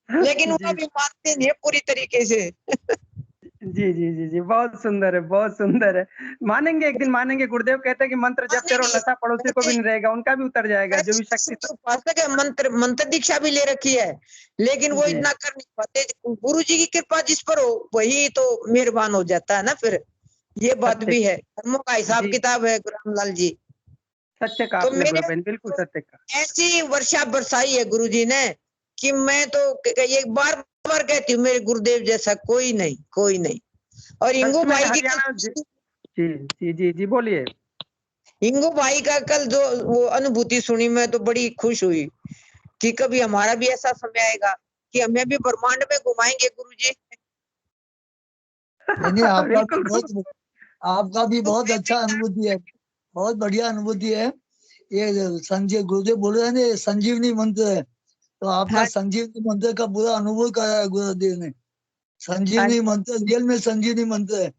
लेकिन वो जी भी मानते नहीं है पूरी तरीके से। जी जी जी जी, बहुत सुंदर है, बहुत सुंदर है। मानेंगे, एक दिन मानेंगे। गुरुदेव कहते हैं कि मंत्र जप करो, नशा पड़ोसी को भी नहीं रहेगा, उनका भी उतर जाएगा, जो भी शक्ति। उपासक है, मंत्र मंत्र दीक्षा भी ले रखी है, लेकिन वो जी इतना कर नहीं पाते। गुरु जी की कृपा जिस पर हो वही तो मेहरबान हो जाता है ना। फिर ये बात सत्य भी है, कर्मों का हिसाब जी, किताब है रामलाल जी। सत्य का तो आपने गुरु मेरे बहन, बिल्कुल सत्य का। ऐसी वर्षा बरसाई है गुरु जी ने कि मैं तो ये बार बार कहती हूँ, मेरे गुरुदेव जैसा कोई नहीं, कोई नहीं। और इंगू सच में भाई की हरियाणा जी जी जी जी, बोलिए। इंगू भाई का कल जो वो अनुभूति सुनी, मैं तो बड़ी खुश हुई कि कभी हमारा भी ऐसा समय आएगा कि हमें भी ब्रह्मांड में घुमाएंगे गुरुजी। नहीं बिल्कुल आपका भी तो बहुत मैं अच्छा अनुभूति है, बहुत बढ़िया अनुभूति है। ये संजय गुरुदेव बोल रहे हैं ना, ये संजीवनी मंत्र है, तो आपका हाँ संजीवनी मंत्र का पूरा अनुभव कराया है गुरुदेव ने। हाँ संजीवनी मंत्र रियल में संजीवनी मंत्र है।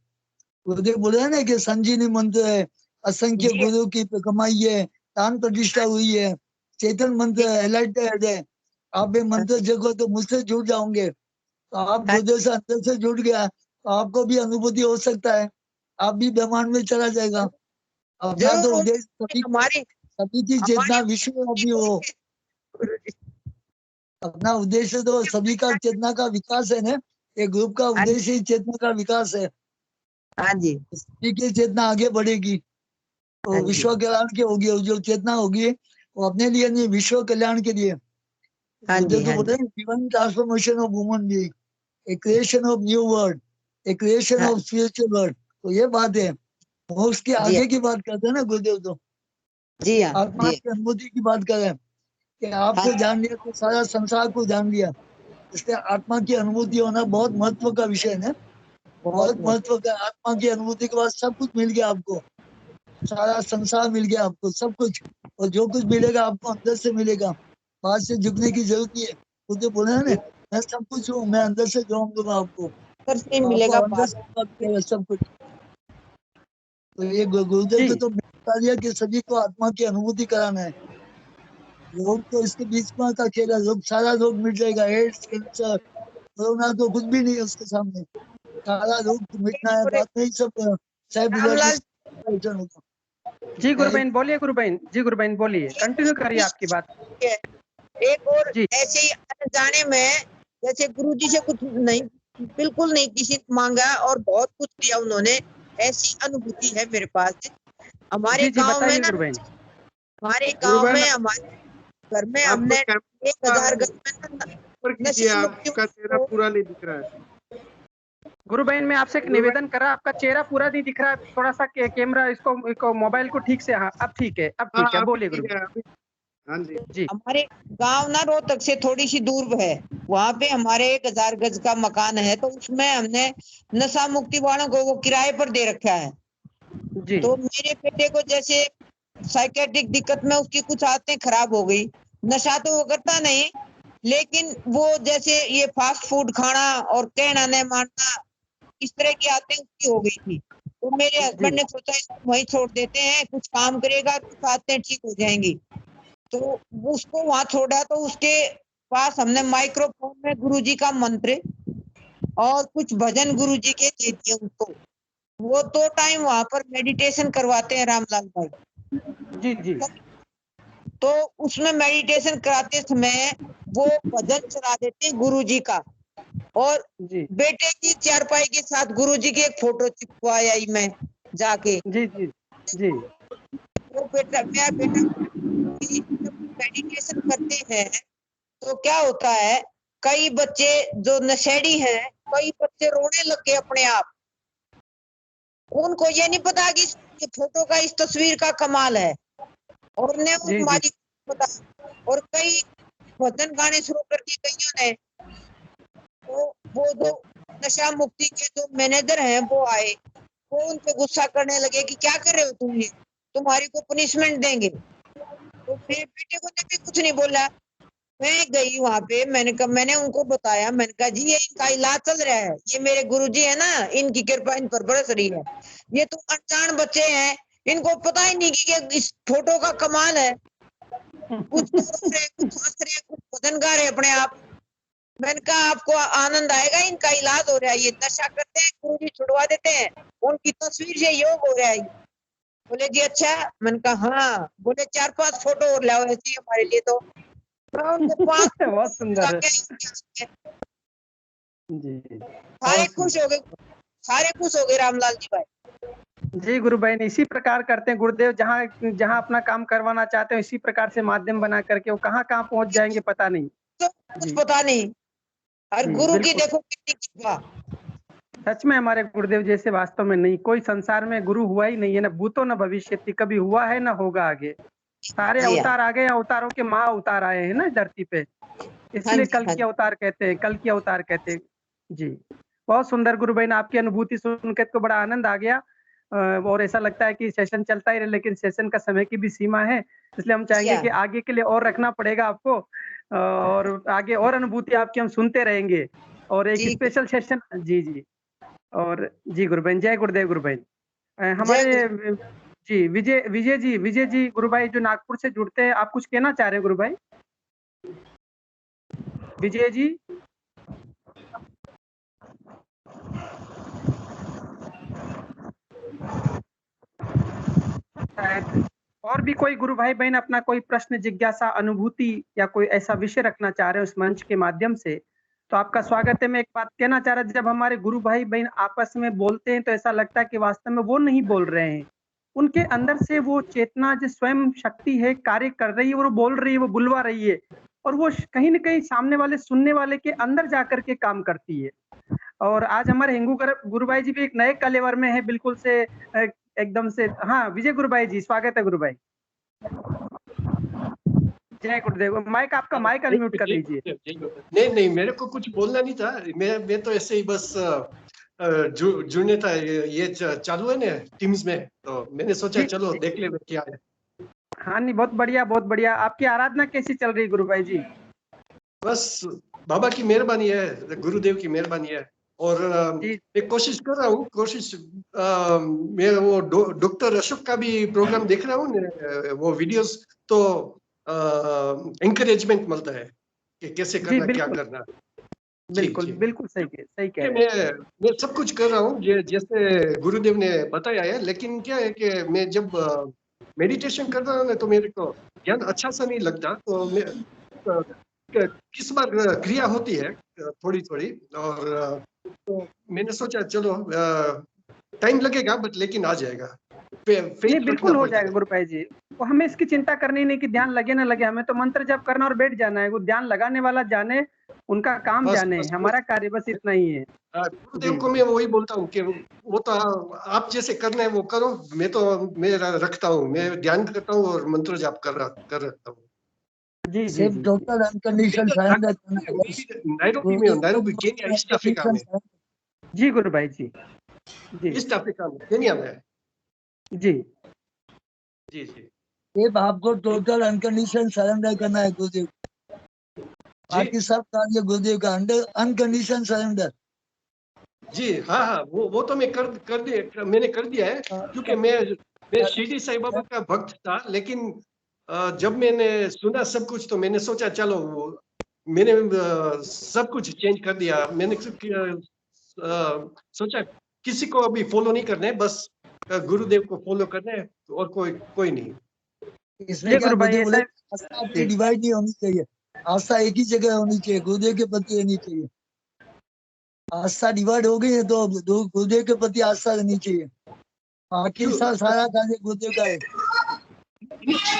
गुरुदेव बोले हैं ना कि संजीवनी मंत्र है, असंख्य जी गुरु की कमाई है, दान प्रतिष्ठा हुई है, चेतन मंत्र जी है, एलाइटेड है। आप ये मंत्र जगो तो मुझसे जुड़ जाओगे। तो आप हाँ गुरुदेव से अंदर से जुड़ गया तो आपको भी अनुभूति हो सकता है, आप भी ब्रह्मांड में चला जाएगा। अपना जरूर तो होंगे। उद्देश्य सभी हमारी सभी की चेतना हमारी विश्व व्यापी हो। अपना उद्देश्य तो सभी का चेतना का विकास है ना, एक ग्रुप का हाँ उद्देश्य ही चेतना का विकास है। हाँ जी सभी की चेतना आगे बढ़ेगी हाँ तो जी विश्व कल्याण की होगी, और जो चेतना होगी वो अपने लिए नहीं, विश्व कल्याण के लिए। हाँ गुरुदेव जी तो हाँ बोलते जी हैं divine transformation of woman being, a creation of new world, a creation हाँ ऑफ स्पिरिचुअल वर्ल्ड। तो ये बात है, मोक्ष के जी आगे की बात करते हैं ना गुरुदेव, तो जी हाँ आत्मा जी की अनुभूति की बात करें कि हाँ आपको जान लिया तो सारा संसार को जान लिया। इसलिए आत्मा की अनुभूति होना बहुत महत्व का विषय है, बहुत बहुत बहुत महत्व का। आत्मा की अनुभूति के बाद सब कुछ मिल गया आपको, सारा संसार मिल गया आपको, सब कुछ। और जो कुछ मिलेगा आपको अंदर से मिलेगा, बाहर से झुकने की जरूरत नहीं है। मुझे बोला है ना, मैं सब कुछ हूँ, मैं अंदर से जवाब दूंगा आपको, अंदर से आपको मिलेगा अंदर बात। से प्राप्त करेगा सब कुछ। तो ये गुरुदेव जी के तो बता दिया कि सभी को आत्मा की अनुभूति कराना है। योग तो इसके बीच में का खेल है, लोग सारा रोग मिट जाएगा, एड्स, कैंसर, कोरोना तो कुछ भी नहीं है उसके सामने, सारा रोग मिटना है, बाद में ही सब साहब रामलाल होगा। जी गुरुबहन बोलिए, गुरुबहन जी, गुरुबहन बोलिए, कंटिन्यू करिए आपकी बात। एक और जी। ऐसे ही अनजाने में जैसे गुरुजी से कुछ नहीं, बिल्कुल नहीं किसी ने मांगा और बहुत कुछ किया उन्होंने, ऐसी अनुभूति है मेरे पास। हमारे जी जी गांव में बताइए ना, गुरुबहन। हमारे गांव गुरुबहन, में हमारे घर में आप हमने कैमरा 1000 गज में ऊपर कीजिए, आपका चेहरा पूरा नहीं दिख रहा है। गुरुबहन मैं आपसे एक निवेदन कर रहा, आपका चेहरा पूरा नहीं दिख रहा, थोड़ा सा कैमरा इसको मोबाइल को ठीक से, हाँ अब ठीक है, अब ठीक है, बोलिए गुरुबहन। हाँ जी जी। हमारे गांव ना रोहतक से थोड़ी सी दूर है, वहाँ पे हमारे 1000 गज का मकान है, तो उसमें हमने नशा मुक्ति वालों को वो किराए पर दे रखा है। जी। तो मेरे बेटे को जैसे साइकेट्रिक दिक्कत में उसकी कुछ आदतें खराब हो गई, नशा तो वो करता नहीं, लेकिन वो जैसे ये फास्ट फूड खाना और कहना नहीं मानना, इस तरह की आदतें उसकी हो गई थी। तो मेरे हस्बैंड ने सोचा इसको वहीं छोड़ देते हैं, कुछ काम करेगा कुछ आदतें ठीक हो जाएंगी, तो उसको वहां छोड़ा। तो उसके पास हमने माइक्रोफोन में गुरुजी का मंत्र और कुछ भजन गुरुजी के दे दिए उसको। वो 2 टाइम वहां पर मेडिटेशन करवाते हैं रामलाल भाई। जी जी। तो उसमें मेडिटेशन कराते समय वो भजन चला देते हैं गुरुजी का, और जी बेटे की चारपाई के साथ गुरुजी की एक फोटो चिपकवाया ही मैं जाके। जी जी जी। वो बेटा, मेरा बेटा मेडिटेशन करते हैं तो क्या होता है, कई बच्चे जो नशेड़ी हैं, कई बच्चे रोने लग गए अपने आप। उनको ये नहीं पता कि ये फोटो का, इस तस्वीर का कमाल है, और ने उस जी जी मालिक को पता। और कई भजन गाने शुरू कर दिए कईयों ने। तो वो जो नशा मुक्ति के जो मैनेजर हैं वो आए, वो उन पे गुस्सा करने लगे कि क्या कर रहे हो तुम, ये तुम्हारी को पनिशमेंट देंगे। तो मेरे बेटे को भी कुछ नहीं बोला। मैं गई वहां पे, मैंने उनको बताया, मैंने कहा जी ये इनका इलाज चल रहा है, ये मेरे गुरुजी है ना, इनकी कृपा इन पर बरस रही है। ये तो अनजान बच्चे हैं, इनको पता ही नहीं कि इस फोटो का कमाल है। कुछ तो रो रहे, कुछ हंस रहे, कुछ भजन गा रहे अपने आप। मैंने कहा आपको आनंद आएगा, इनका इलाज हो रहा है, ये नशा करते हैं गुरुजी छुड़वा देते हैं, उनकी तस्वीर से योग हो रहा है। बोले जी अच्छा। मैंने कहा हाँ। बोले 4-5 फोटो और लाओ ऐसी हमारे लिए। तो बहुत सुंदर। जी सारे खुश हो गए, सारे खुश हो गए रामलाल जी भाई। जी गुरुबहन, इसी प्रकार करते हैं गुरुदेव, जहाँ जहाँ अपना काम करवाना चाहते हैं इसी प्रकार से माध्यम बना करके वो कहाँ कहाँ पहुंच जाएंगे पता नहीं। तो कुछ पता नहीं, और जी, गुरु की बिल्कुल। देखो कितनी कृपा। सच में हमारे गुरुदेव जैसे वास्तव में नहीं कोई संसार में गुरु हुआ ही नहीं है, ना भूतो न भविष्यति, कभी हुआ है ना होगा आगे। सारे जी हाँ। अवतार आ गए, अवतारों के महा अवतार आए हैं ना धरती पे, इसलिए जी, कल हाँ की अवतार कहते हैं, कल की अवतार कहते हैं। जी बहुत सुंदर गुरुबहन, आपकी अनुभूति सुनकर तो बड़ा आनंद आ गया। और ऐसा लगता है कि सेशन चलता ही रहे, लेकिन सेशन का समय की भी सीमा है, इसलिए हम चाहेंगे कि आगे के लिए और रखना पड़ेगा आपको, और आगे और अनुभूति आपकी हम सुनते रहेंगे, और एक ठीक है। Special session. जी जी। और जी गुरुबहन, जय गुरुदेव गुरुबहन। जय हमारे जी विजय जी गुरु भाई जो नागपुर से जुड़ते हैं, आप कुछ कहना चाह रहे हैं गुरु भाई? विजय जी। शायद और भी कोई गुरु भाई बहन अपना कोई प्रश्न, जिज्ञासा, अनुभूति या कोई ऐसा विषय रखना चाह रहे हैं उस मंच के माध्यम से, तो आपका स्वागत है। मैं एक बात कहना चाह रहा था, जब हमारे गुरु भाई बहन आपस में बोलते हैं तो ऐसा लगता है कि वास्तव में वो नहीं बोल रहे हैं, उनके अंदर से वो चेतना जो स्वयं शक्ति है कार्य कर रही है, वो बोल रही है, वो बुलवा रही है, और वो कहीं न कहीं सामने वाले सुनने वाले के अंदर जाकर के काम करती है। और आज हमारे हिंगू गुरु भाई जी भी एक नए कलेवर में है, बिल्कुल से एकदम से। हाँ विजय गुरु भाई जी, स्वागत है गुरु भाई। जय गुरुदेव। माइक आपका माइक अनम्यूट कर लीजिए। नहीं नहीं, मेरे को कुछ बोलना नहीं था, मैं तो ऐसे ही बस जुड़ने था, ये चालू है ना टीम्स में, तो मैंने सोचा चलो देख ले क्या है। हाँ नहीं, बहुत बढ़िया बहुत बढ़िया। आपकी आराधना कैसी चल रही गुरु भाई जी? बस बाबा की मेहरबानी है, गुरुदेव की मेहरबानी है, और मैं कोशिश कर रहा हूँ, मैं वो डॉक्टर अशोक का भी प्रोग्राम देख रहा हूँ, वो वीडियोस, तो एंकरेजमेंट मिलता है कि कैसे करना, क्या करना। बिल्कुल बिल्कुल सही कह रहे हैं। मैं सब कुछ कर रहा हूँ जैसे गुरुदेव ने बताया है, लेकिन क्या है कि मैं जब मेडिटेशन कर रहा हूँ ना, तो मेरे को ध्यान अच्छा सा नहीं लगता, तो मैं किस बार क्रिया होती है थोड़ी थोड़ी, और तो मैंने सोचा चलो टाइम लगेगा बट लेकिन आ जाएगा। नहीं बिल्कुल हो जाएगा गुरु भाई जी, वो हमें इसकी चिंता करनी नहीं कि ध्यान लगे ना लगे, हमें तो मंत्र जप करना और बैठ जाना है। वो ध्यान लगाने वाला जाने, उनका काम जाने, हमारा कार्य बस इतना ही है। गुरुदेव को मैं वही बोलता हूँ कि वो तो आप जैसे करना है वो करो, मैं रखता हूँ, मैं ध्यान करता हूँ और मंत्र जाप कर रखता हूँ। जी सिर्फ टोटल अनकंडीशनल सरेंडर करना है बस। नायरोबी में, नायरोबी केन्या, ईस्ट अफ्रीका में। जी गुरु भाई जी, ईस्ट अफ्रीका में, केन्या में। जी जी। सिर्फ आपको टोटल अनकंडीशनल सरेंडर करना है गुरुदेव, बाकी सब कार्य गुरुदेव का अंडर अनकंडीशनल सरेंडर। जी हाँ, वो तो मैं मैंने कर दिया है, क्योंकि मैं शिरडी साईं बाबा का भक्त था, लेकिन जब मैंने सुना सब कुछ तो मैंने सोचा चलो मैंने सब कुछ चेंज कर दिया। मैंने सोचा किसी को अभी फॉलो नहीं करना है, बस गुरुदेव को फॉलो करना है और कोई नहीं। इसमें क्या गुरुदेव बोले, आस्था आपकी डिवाइड नहीं होनी चाहिए, आस्था एक ही जगह होनी चाहिए, गुरुदेव के प्रति रहनी चाहिए। आस्था डिवाइड हो गई है तो गुरुदेव के प्रति आस्था रहनी चाहिए, बाकी सारा कार्य गुरुदेव का है।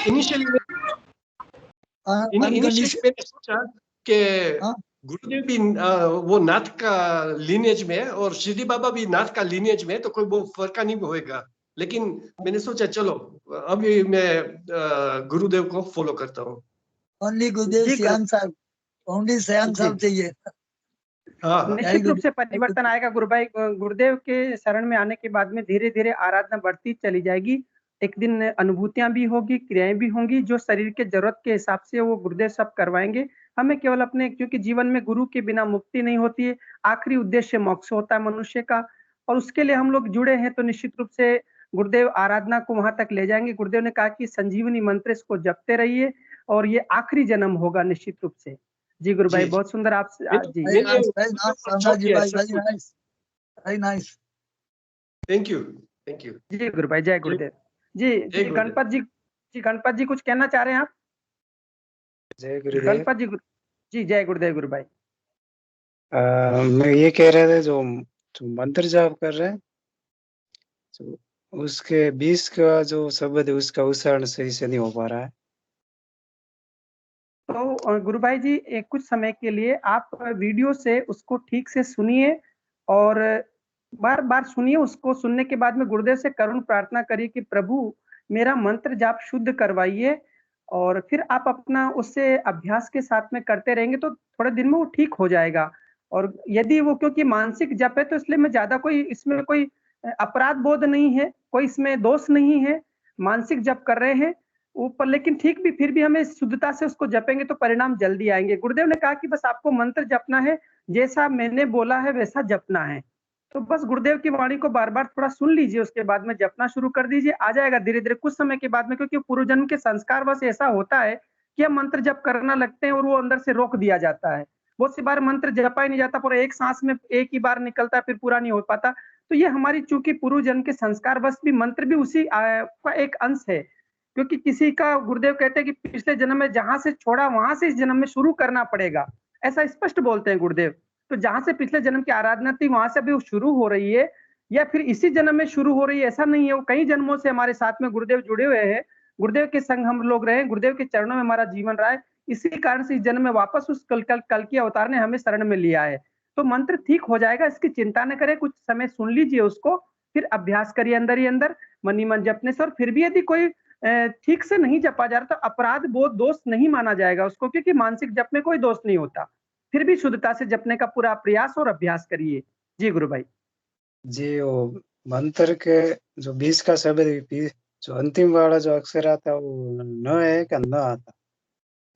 इनिशियली मैंने सोचा कि गुरुदेव भी वो नाथ का लीनेज में है और शिरडी बाबा भी नाथ का लीनेज में है, तो कोई वो फर्क नहीं होएगा। लेकिन मैंने सोचा चलो अभी मैं गुरुदेव को फॉलो करता हूँ। ओनली गुरुदेव श्याम साहब, ओनली श्याम साहब चाहिए। निश्चित रूप से परिवर्तन आएगा गुरु भाई। गुरुदेव के शरण में आने के बाद में धीरे धीरे आराधना बढ़ती चली जाएगी। एक दिन अनुभूतियां भी होगी, क्रियाएं भी होंगी, जो शरीर के जरूरत के हिसाब से वो गुरुदेव सब करवाएंगे। हमें केवल अपने, क्योंकि जीवन में गुरु के बिना मुक्ति नहीं होती है, आखिरी उद्देश्य मोक्ष होता है मनुष्य का, और उसके लिए हम लोग जुड़े हैं, तो निश्चित रूप से गुरुदेव आराधना को वहां तक ले जाएंगे। गुरुदेव ने कहा कि संजीवनी मंत्र इसको जपते रहिए और ये आखिरी जन्म होगा निश्चित रूप से। जी गुरु भाई, बहुत सुंदर आप जी। थैंक यू जी गुरु भाई, जय गुरुदेव जी। गणपत जी कुछ कहना चाह रहे हैं आप? जय गुरुदेव। गणपत जी जय गुरुदेव गुरु भाई। मैं ये कह रहे थे, जो मंत्र जाप कर रहे हैं, तो उसके 20 का जो शब्द है उसका उच्चारण सही से नहीं हो पा रहा है। तो गुरु भाई जी, कुछ समय के लिए आप वीडियो से उसको ठीक से सुनिए और बार बार सुनिए। उसको सुनने के बाद में गुरुदेव से करुण प्रार्थना करिए कि प्रभु मेरा मंत्र जाप शुद्ध करवाइए, और फिर आप अपना उससे अभ्यास के साथ में करते रहेंगे तो थोड़े दिन में वो ठीक हो जाएगा। और यदि वो, क्योंकि मानसिक जप है तो इसलिए मैं ज्यादा कोई इसमें कोई अपराध बोध नहीं है, कोई इसमें दोष नहीं है। मानसिक जप कर रहे हैं ऊपर, लेकिन ठीक भी फिर भी हमें शुद्धता से उसको जपेंगे तो परिणाम जल्दी आएंगे। गुरुदेव ने कहा कि बस आपको मंत्र जपना है, जैसा मैंने बोला है वैसा जपना है। तो बस गुरुदेव की वाणी को बार बार थोड़ा सुन लीजिए, उसके बाद में जपना शुरू कर दीजिए। आ जाएगा धीरे धीरे कुछ समय के बाद में, क्योंकि पूर्व जन्म के संस्कार बस ऐसा होता है कि हम मंत्र जप करना लगते हैं और वो अंदर से रोक दिया जाता है। बहुत सी बार मंत्र जपा ही नहीं जाता, पूरा एक सांस में एक ही बार निकलता है, फिर पूरा नहीं हो पाता। तो ये हमारी चूंकि पूर्व जन्म के संस्कार, बस भी मंत्र भी उसी का एक अंश है। क्योंकि किसी का, गुरुदेव कहते हैं कि पिछले जन्म में जहां से छोड़ा वहां से इस जन्म में शुरू करना पड़ेगा, ऐसा स्पष्ट बोलते हैं गुरुदेव। तो जहां से पिछले जन्म की आराधना थी वहां से अभी वो शुरू हो रही है, या फिर इसी जन्म में शुरू हो रही है, ऐसा नहीं है। वो कई जन्मों से हमारे साथ में गुरुदेव जुड़े हुए हैं, गुरुदेव के संग हम लोग रहे, गुरुदेव के चरणों में हमारा जीवन रहा है। इसी कारण से इस जन्म में वापस उस कल की अवतार ने हमें शरण में लिया है। तो मंत्र ठीक हो जाएगा, इसकी चिंता न करें। कुछ समय सुन लीजिए उसको, फिर अभ्यास करिए अंदर ही अंदर मन ही मन जपने से। और फिर भी यदि कोई ठीक से नहीं जपा जा रहा तो अपराध बोध दोष नहीं माना जाएगा उसको, क्योंकि मानसिक जप में कोई दोष नहीं होता। फिर भी शुद्धता से जपने का पूरा प्रयास और अभ्यास करिए। जी गुरु भाई जी। वो मंत्र के जो 20 का शब्द, जो अंतिम वाला जो अक्षर आता है वो न है क्या न आता?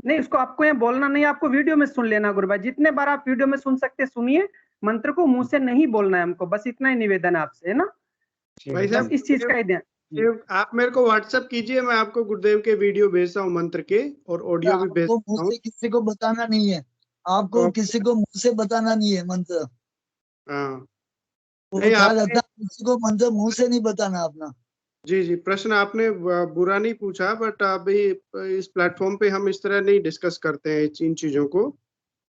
नहीं, उसको आपको यहाँ बोलना नहीं, आपको वीडियो में सुन लेना गुरु भाई। जितने बार आप वीडियो में सुन सकते सुनिए, मंत्र को मुंह से नहीं बोलना है हमको, बस इतना ही निवेदन आपसे, है ना? भाई बस साहब इस चीज का ही ध्यान। आप मेरे को व्हाट्सएप कीजिए, मैं आपको गुरुदेव के वीडियो भेजता हूँ मंत्र के, और ऑडियो भी आपको भेजता मुंह हूँ। से किसी को बताना नहीं है, आपको ओके। किसी को मुंह से बताना नहीं है मंत्र। हाँ वो नहीं, कहा आपने जाता है किसी को मंत्र मुंह से नहीं बताना अपना। जी जी, प्रश्न आपने बुरा नहीं पूछा, बट अभी इस प्लेटफॉर्म पे हम इस तरह नहीं डिस्कस करते हैं इन चीजों को।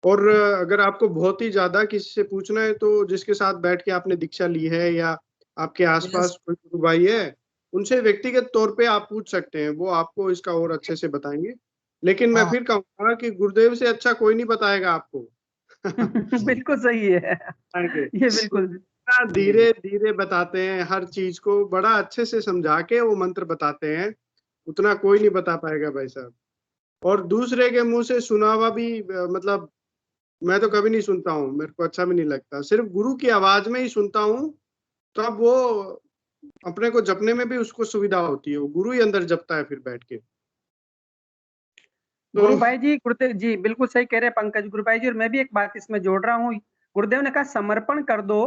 और अगर आपको बहुत ही ज्यादा किसी से पूछना है तो जिसके साथ बैठ के आपने दीक्षा ली है या आपके आसपास कोई गुरु भाई है, उनसे व्यक्तिगत तौर पे आप पूछ सकते हैं, वो आपको इसका और अच्छे से बताएंगे। लेकिन मैं फिर कहूंगा कि गुरुदेव से अच्छा कोई नहीं बताएगा आपको। बिल्कुल सही है, ये बिल्कुल धीरे धीरे बताते हैं, हर चीज को बड़ा अच्छे से समझा के वो मंत्र बताते हैं, उतना कोई नहीं बता पाएगा भाई साहब। और दूसरे के मुंह से सुना हुआ भी मतलब मैं तो कभी नहीं सुनता हूँ, मेरे को अच्छा भी नहीं लगता, सिर्फ गुरु की आवाज में ही सुनता हूँ, तब वो अपने को जपने में भी उसको सुविधा होती है, वो गुरु ही अंदर जपता है फिर बैठ के। गुरु भाई जी, गुरुदेव जी बिल्कुल सही कह रहे हैं पंकज गुरु भाई जी। और मैं भी एक बात इसमें जोड़ रहा हूँ, गुरुदेव ने कहा समर्पण कर दो,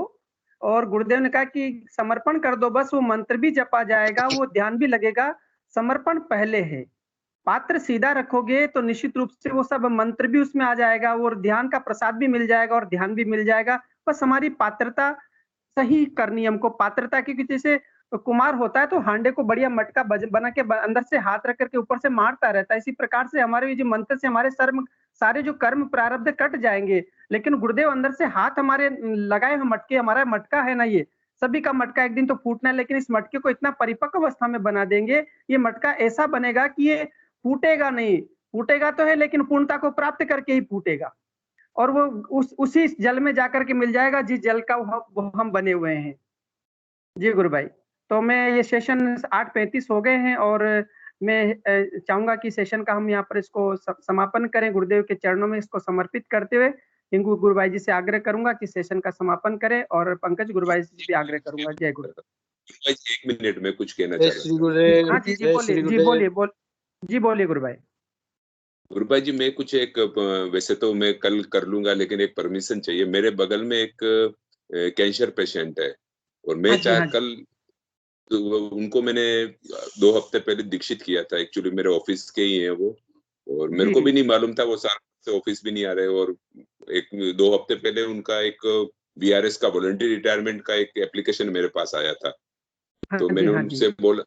और गुरुदेव ने कहा कि समर्पण कर दो, बस वो मंत्र भी जपा जाएगा, वो ध्यान भी लगेगा, समर्पण पहले है। पात्र सीधा रखोगे तो निश्चित रूप से वो सब मंत्र भी उसमें आ जाएगा, और ध्यान का प्रसाद भी मिल जाएगा और ध्यान भी मिल जाएगा। बस हमारी पात्रता सही करनी हमको, पात्रता की, जैसे कुमार होता है तो हांडे को बढ़िया मटका बना के अंदर से हाथ रख करके ऊपर से मारता रहता है, इसी प्रकार से हमारे जो मंत्र से हमारे सारे जो कर्म प्रारब्ध कट जाएंगे। लेकिन गुरुदेव अंदर से हाथ हमारे लगाए हुए मटके, हमारा मटका है ना, ये सभी का मटका एक दिन तो फूटना है, लेकिन इस मटके को इतना परिपक्व अवस्था में बना देंगे, ये मटका ऐसा बनेगा कि ये फूटेगा नहीं, फूटेगा तो है लेकिन पूर्णता को प्राप्त करके ही फूटेगा, और वो उसी जल में जाकर के मिल जाएगा जिस जल का वो हम बने हुए हैं। जी गुरु भाई, तो मैं ये सेशन 8:35 हो गए हैं, और मैं चाहूंगा कि सेशन का हम यहाँ पर इसको समापन करें, गुरुदेव के चरणों में इसको समर्पित करते हुए हिंगू गुरु भाई जी से आग्रह करूंगा कि सेशन का समापन करें, और पंकज गुरु भाई से भी आग्रह करूंगा। जय गुरु। एक मिनट में कुछ कहना चाह रहा था। हाँ जी बोलिए, जी बोलिए गुरु भाई। गुरु भाई जी, मैं कुछ एक वैसे तो मैं कल कर लूंगा, लेकिन एक परमिशन चाहिए। मेरे बगल में एक कैंसर पेशेंट है, और मैं कल तो उनको मैंने 2 हफ्ते पहले दीक्षित किया था। एक्चुअली मेरे ऑफिस के ही हैं वो, और मेरे को भी नहीं मालूम था, वो सारे से ऑफिस भी नहीं आ रहे। और 2 हफ्ते पहले उनका एक VRS का वॉलंटरी रिटायरमेंट का एक एप्लीकेशन मेरे पास आया था। तो मैंने उनसे बोला,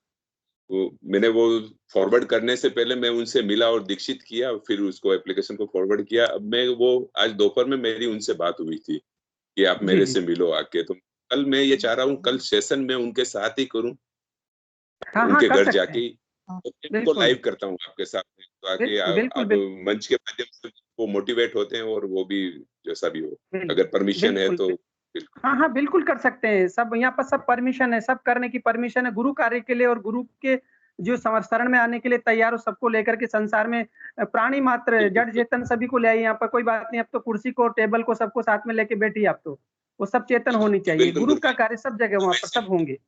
मैंने वो फॉरवर्ड करने से पहले मैं उनसे मिला और दीक्षित किया, फिर उसको एप्लीकेशन को फॉरवर्ड किया। अब मैं वो आज दोपहर में मेरी उनसे बात हुई थी कि आप मेरे से मिलो आके। तो कल मैं ये चाह रहा हूँ कल सेशन में उनके साथ ही करूँ, उनके घर जाके उनको लाइव करता हूँ आपके साथ, ताकि आप मंच के माध्यम से वो मोटिवेट होते हैं, और वो भी जैसा भी हो, अगर परमिशन है तो। हाँ बिल्कुल कर सकते हैं, सब यहाँ पर सब परमिशन है, सब करने की परमिशन है, गुरु कार्य के लिए और गुरु के जो शरण में आने के लिए तैयार हो, सबको लेकर के संसार में प्राणी मात्र जड़ चेतन सभी को ले आइए यहाँ पर, कोई बात नहीं। अब तो कुर्सी को टेबल को सबको साथ में लेके बैठिए, आप तो वो सब चेतन होनी चाहिए, गुरु का कार्य सब जगह वहाँ पर सब होंगे।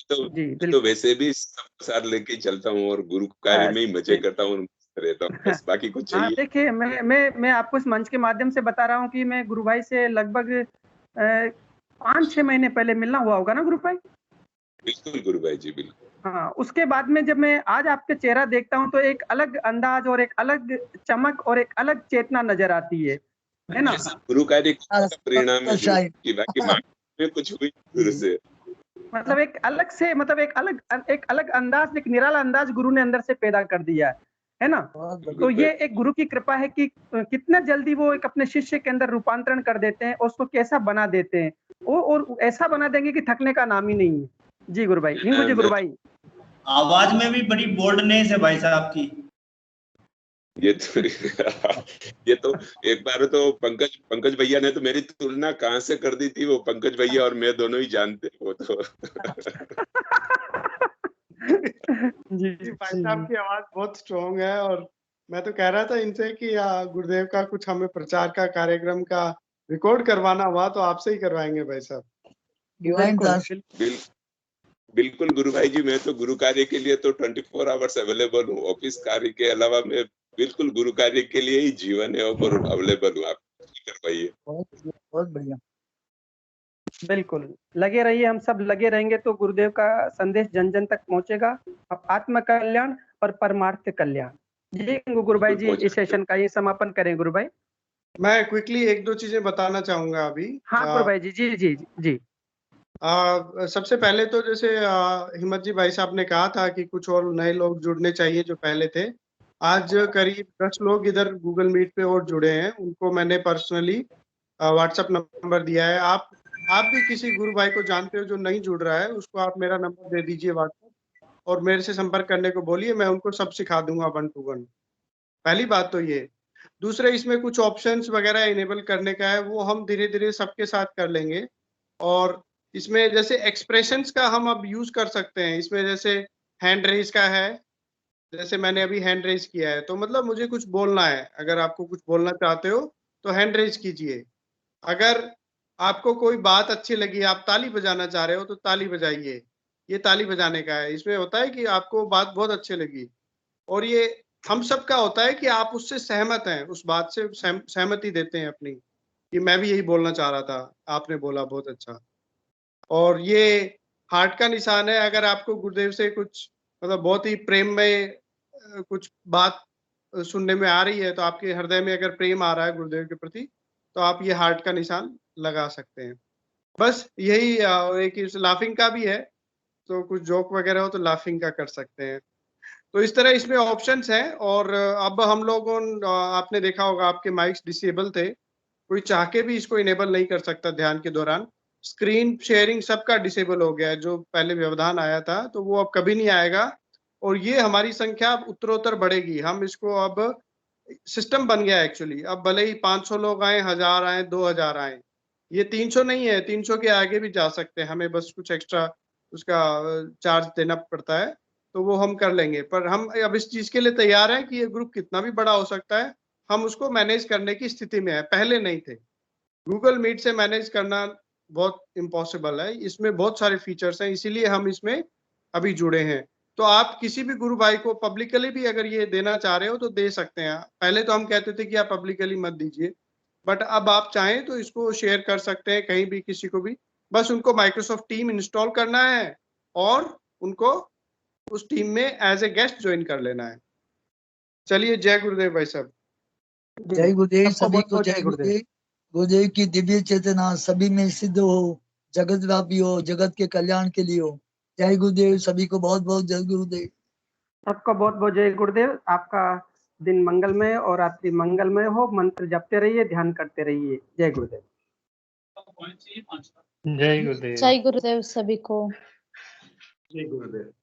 तो वैसे भी सब साथ लेके चलता हूँ और गुरु कार्य में ही मजे करता हूँ, रहता हूँ, बस बाकी कुछ चाहिए। देखिए मैं आपको इस मंच के माध्यम से बता रहा हूँ कि मैं गुरु भाई से लगभग 5-6 महीने पहले मिलना हुआ होगा ना गुरु भाई? बिल्कुल गुरु भाई जी, बिल्कुल। हाँ, उसके बाद में जब मैं आज आपके चेहरा देखता हूँ तो एक अलग अंदाज और एक अलग चमक और एक अलग चेतना नजर आती है ना? गुरु कार्य का परिणाम है कि बाकी में कुछ हुई गुरु से, मतलब एक अलग से, मतलब एक अलग अंदाज, एक निराला अंदाज गुरु ने अंदर से पैदा कर दिया है ना? तो ये एक गुरु की कृपा है कि कितना जल्दी वो एक अपने शिष्य के अंदर रूपांतरण कर देते हैं और उसको कैसा बना देते हैं, वो और ऐसा बना देंगे कि थकने का नाम ही नहीं है। जी गुरु भाई, जी गुरु भाई। आवाज में भी बड़ी बोल्डनेस है भाई साहब की। ये तो एक बार तो पंकज भैया ने तो मेरी तुलना कहाँ से कर दी थी, वो पंकज भैया और मैं दोनों ही जानते वो तो। जी भाई साहब की आवाज बहुत स्ट्रॉन्ग है, और मैं तो कह रहा था इनसे कि गुरुदेव का कुछ हमें प्रचार का कार्यक्रम का रिकॉर्ड करवाना हुआ तो आपसे ही करवाएंगे भाई साहब। बिल्कुल गुरु भाई जी, मैं तो गुरु कार्य के लिए तो 24 आवर्स अवेलेबल हूँ। ऑफिस कार्य के अलावा मैं बिल्कुल गुरु कार्य के लिए ही जीवन है और अवेलेबल हूँ। आप करवाइए। बहुत बढ़िया। बिल्कुल, लगे रहिए, हम सब लगे रहेंगे तो गुरुदेव का संदेश जन-जन तक पहुँचेगा। आत्म कल्याण और परमार्थ कल्याण। जी, गुरु भाई जी, इस सेशन का ये समापन करें गुरु भाई। मैं क्विकली 1-2 चीजें बताना चाहूंगा अभी। हाँ गुरु भाई जी, जी। सबसे पहले तो जैसे हिम्मत जी भाई साहब ने कहा था कि कुछ और नए लोग जुड़ने चाहिए जो पहले थे। आज करीब 10 लोग इधर गूगल मीट पे और जुड़े हैं, उनको मैंने पर्सनली व्हाट्सएप नंबर दिया है। आप भी किसी गुरु भाई को जानते हो जो नहीं जुड़ रहा है, उसको आप मेरा नंबर दे दीजिए व्हाट्सएप और मेरे से संपर्क करने को बोलिए, मैं उनको सब सिखा दूंगा 1 to 1। पहली बात तो ये। दूसरे, इसमें कुछ ऑप्शंस वगैरह इनेबल करने का है, वो हम धीरे-धीरे सबके साथ कर लेंगे। और इसमें जैसे एक्सप्रेशंस का हम अब यूज कर सकते हैं। इसमें जैसे हैंड रेज का है, जैसे मैंने अभी हैंड रेज किया है, तो मतलब मुझे कुछ बोलना है, अगर आपको कुछ बोलना चाहते हो तो हैंड रेज कीजिए। अगर आपको कोई बात अच्छी लगी, आप ताली बजाना चाह रहे हो तो ताली बजाइए, ये ताली बजाने का है। इसमें होता है कि आपको बात बहुत अच्छी लगी और ये हम सब का होता है कि आप उससे सहमत हैं, उस बात से सहमति देते हैं अपनी, कि मैं भी यही बोलना चाह रहा था, आपने बोला बहुत अच्छा। और ये हार्ट का निशान है। अगर आपको गुरुदेव से कुछ मतलब बहुत ही प्रेम में कुछ बात सुनने में आ रही है, तो आपके हृदय में अगर प्रेम आ रहा है गुरुदेव के प्रति, तो आप ये हार्ट का निशान लगा सकते हैं। बस यही एक लाफिंग का भी है, तो कुछ जोक वगैरह हो तो लाफिंग का कर सकते हैं। तो इस तरह इसमें ऑप्शंस हैं। और अब हम लोगों आपने देखा होगा आपके माइक्स डिसेबल थे, कोई चाह के भी इसको इनेबल नहीं कर सकता ध्यान के दौरान। स्क्रीन शेयरिंग सबका डिसेबल हो गया है, जो पहले व्यवधान आया था तो वो अब कभी नहीं आएगा। और ये हमारी संख्या अब उत्तरोत्तर बढ़ेगी। हम इसको अब सिस्टम बन गया है एक्चुअली। अब भले ही 500 लोग आए, 1000 आए, 2000 आए, ये 300 नहीं है, 300 के आगे भी जा सकते हैं। हमें बस कुछ एक्स्ट्रा उसका चार्ज देना पड़ता है, तो वो हम कर लेंगे। पर हम अब इस चीज के लिए तैयार हैं कि ये ग्रुप कितना भी बड़ा हो सकता है, हम उसको मैनेज करने की स्थिति में है, पहले नहीं थे। गूगल मीट से मैनेज करना बहुत इम्पॉसिबल है, इसमें बहुत सारे फीचर्स हैं, इसीलिए हम इसमें अभी जुड़े हैं। तो आप किसी भी गुरु भाई को पब्लिकली भी अगर ये देना चाह रहे हो तो दे सकते हैं। पहले तो हम कहते थे कि आप पब्लिकली मत दीजिए, बट अब आप चाहें तो इसको शेयर कर सकते हैं कहीं भी, किसी को भी। बस उनको माइक्रोसॉफ्ट टीम इंस्टॉल करना है और उनको उस टीम में एज ए गेस्ट ज्वाइन कर लेना है। चलिए, जय गुरुदेव भाई साहब। जय गुरुदेव सबको सभी बहुत को, बहुत जय जय गुरुदेव। गुरुदेव। गुरुदेव की दिव्य चेतना सभी में सिद्ध हो, जगत व्यापी हो, जगत के कल्याण के लिए हो। जय गुरुदेव सभी को, बहुत बहुत जय गुरुदेव। सबको बहुत बहुत जय गुरुदेव। आपका दिन मंगलमय और रात्रि मंगलमय हो। मंत्र जपते रहिए, ध्यान करते रहिए। जय गुरुदेव। जय गुरुदेव। जय गुरुदेव सभी को। जय गुरुदेव।